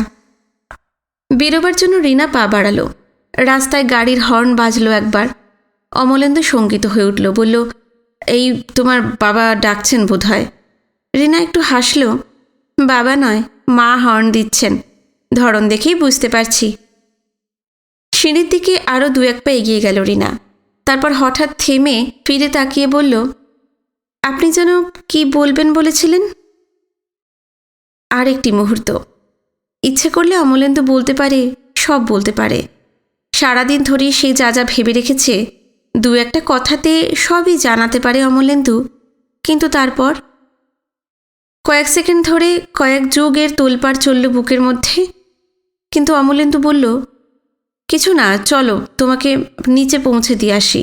বেরোবার জন্য রিনা পা বাড়ালো। রাস্তায় গাড়ির হর্ন বাজলো একবার। অমলেন্দু শঙ্কিত হয়ে উঠল, বলল, এই তোমার বাবা ডাকছেন বোধ হয়। রিনা একটু হাসল, বাবা নয়, মা হর্ন দিচ্ছেন, ধরন দেখেই বুঝতে পারছি। সিঁড়ির দিকে আরও 2-1 পা এগিয়ে গেল রিনা। তারপর হঠাৎ থেমে ফিরে তাকিয়ে বলল, আপনি যেন কি বলবেন বলেছিলেন? আর একটি মুহূর্ত। ইচ্ছে করলে অমলেন্দু বলতে পারে, সব বলতে পারে। সারাদিন ধরে সে যা যা ভেবে রেখেছে, 2-1টা কথাতে সবই জানাতে পারে অমলেন্দু। কিন্তু তারপর কয়েক সেকেন্ড ধরে কয়েক যুগের তোলপাড় চলল বুকের মধ্যে। কিন্তু অমলেন্দু বলল, কিছু না, চলো তোমাকে নিচে পৌঁছে দিয়ে আসি।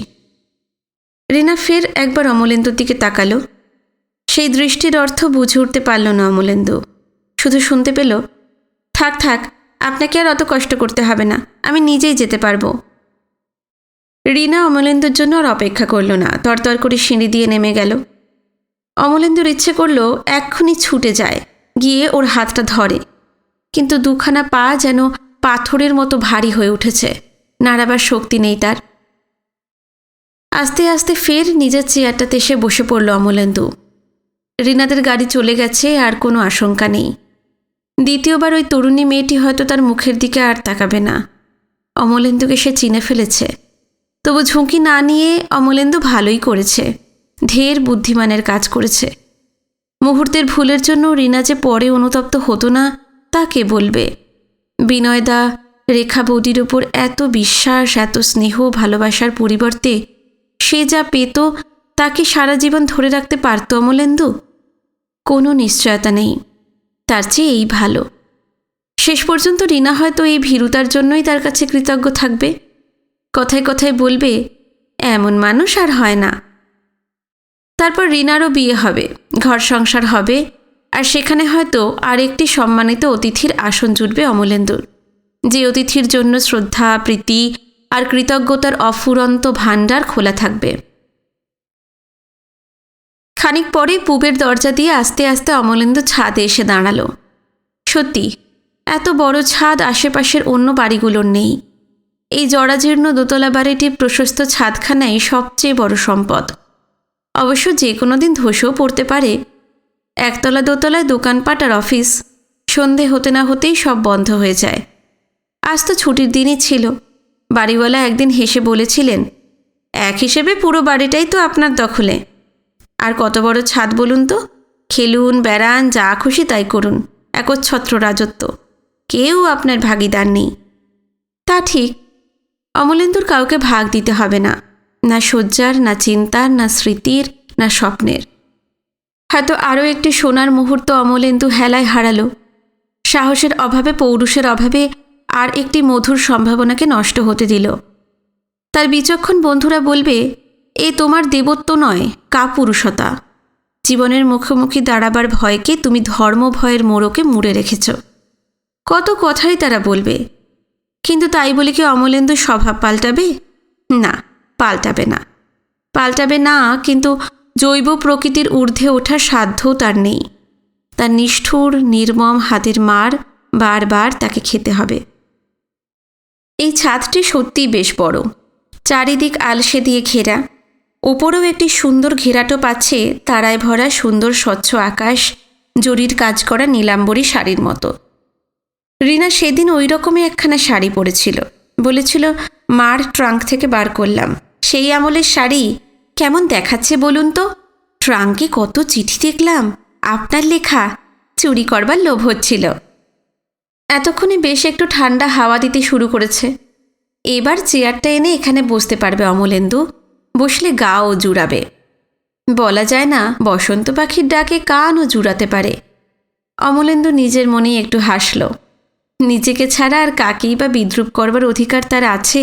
রিনা ফের একবার অমলেন্দুর দিকে তাকালো। সেই দৃষ্টির অর্থ বুঝে উঠতে পারল না অমলেন্দু, শুধু শুনতে পেল, থাক থাক, আপনাকে আর অত কষ্ট করতে হবে না, আমি নিজেই যেতে পারবো। রিনা অমলেন্দুর জন্য আর অপেক্ষা করল না, তরতর করে সিঁড়ি দিয়ে নেমে গেল। অমলেন্দুর ইচ্ছে করল এক্ষুনি ছুটে যায়, গিয়ে ওর হাতটা ধরে, কিন্তু দুখানা পা যেন পাথরের মতো ভারী হয়ে উঠেছে, নাড়াবার শক্তি নেই তার। আস্তে আস্তে ফের নিজের চেয়ারটাতে এসে বসে পড়ল অমলেন্দু। রিনাদের গাড়ি চলে গেছে, আর কোনো আশঙ্কা নেই। দ্বিতীয়বার ওই তরুণী মেয়েটি হয়তো তার মুখের দিকে আর তাকাবে না। অমলেন্দুকে সে চিনে ফেলেছে। তবু ঝুঁকি না নিয়ে অমলেন্দু ভালোই করেছে, ঢের বুদ্ধিমানের কাজ করেছে। মুহূর্তের ভুলের জন্য রিনা যে পরে অনুতপ্ত হতো না তা কে বলবে। বিনয়দা, রেখা বৌদির ওপর এত বিশ্বাস, এত স্নেহ ভালোবাসার পরিবর্তে সে যা পেত তা কি সারা জীবন ধরে রাখতে পারত অমলেন্দু? কোনো নিশ্চয়তা নেই। তার চেয়ে এই ভালো। শেষ পর্যন্ত রিনা হয়তো এই ভীরুতার জন্যই তার কাছে কৃতজ্ঞ থাকবে। কথায় কথায় বলবে, এমন মানুষ আর হয় না। তারপর রিনারও বিয়ে হবে, ঘর সংসার হবে, আর সেখানে হয়তো আরেকটি সম্মানিত অতিথির আসন জুটবে অমলেন্দুর, যে অতিথির জন্য শ্রদ্ধা, প্রীতি আর কৃতজ্ঞতার অফুরন্ত ভাণ্ডার খোলা থাকবে। খানিক পরে পুবের দরজা দিয়ে আস্তে আস্তে অমলেন্দু ছাদে এসে দাঁড়ালো। সত্যি, এত বড় ছাদ আশেপাশের অন্য বাড়িগুলোর নেই। এই জরাজীর্ণ দোতলা বাড়িটির প্রশস্ত ছাদখানাই সবচেয়ে বড় সম্পদ। অবশ্য যে কোনো দিন ধসেও পড়তে পারে। একতলা দোতলায় দোকানপাট আর অফিস, সন্ধে হতে না হতেই সব বন্ধ হয়ে যায়। আজ তো ছুটির দিনই ছিল। বাড়িওয়ালা একদিন হেসে বলেছিলেন, এক হিসেবে পুরো বাড়িটাই তো আপনার দখলে। আর কত বড় ছাদ বলুন তো, খেলুন, বেড়ান, যা খুশি তাই করুন, একচ্ছত্র রাজত্ব, কেউ আপনার ভাগিদার নেই। তা ঠিক, অমলেন্দুর কাউকে ভাগ দিতে হবে না, না শয্যার, না চিন্তার, না স্মৃতির, না স্বপ্নের। হয়তো আরও একটি সোনার মুহূর্ত অমলেন্দু হেলায় হারালো। সাহসের অভাবে, পৌরুষের অভাবে আর একটি মধুর সম্ভাবনাকে নষ্ট হতে দিল। তার বিচক্ষণ বন্ধুরা বলবে, এ তোমার দেবত্ব নয়, কাপুরুষতা। জীবনের মুখোমুখি দাঁড়াবার ভয়কে তুমি ধর্ম ভয়ের মোড়কে মুড়ে রেখেছ। কত কথাই তারা বলবে, কিন্তু তাই বলে কি অমলেন্দু স্বভাব পাল্টাবে? না, পাল্টাবে না। পাল্টাবে না, কিন্তু জৈব প্রকৃতির ঊর্ধ্বে ওঠার সাধ্যও তার নেই। তার নিষ্ঠুর নির্মম হাতের মার বারবার তাকে খেতে হবে। এই ছাদটি সত্যিই বেশ বড়, চারিদিক আলসে দিয়ে ঘেরা। ওপরেও একটি সুন্দর ঘেরাটো পাচ্ছে তারায় ভরা সুন্দর স্বচ্ছ আকাশ, জরির কাজ করা নীলাম্বরী শাড়ির মতো। রিনা সেদিন ওই রকমই একখানা শাড়ি পরেছিল। বলেছিল, মার ট্রাঙ্ক থেকে বার করলাম। সেই আমলের শাড়ি কেমন দেখাচ্ছে বলুন তো? ট্রাঙ্কে কত চিঠি দেখলাম, আপনার লেখা, চুরি করবার লোভ হচ্ছিল। এতক্ষণে বেশ একটু ঠান্ডা হাওয়া দিতে শুরু করেছে। এবার চেয়ারটা এনে এখানে বসতে পারবে অমলেন্দু। বসলে গাও জুড়াবে। বলা যায় না, বসন্ত পাখির ডাকে কানও জুড়াতে পারে। অমলেন্দু নিজের মনেই একটু হাসল। নিজেকে ছাড়া আর কাকেই বা বিদ্রূপ করবার অধিকার তার আছে?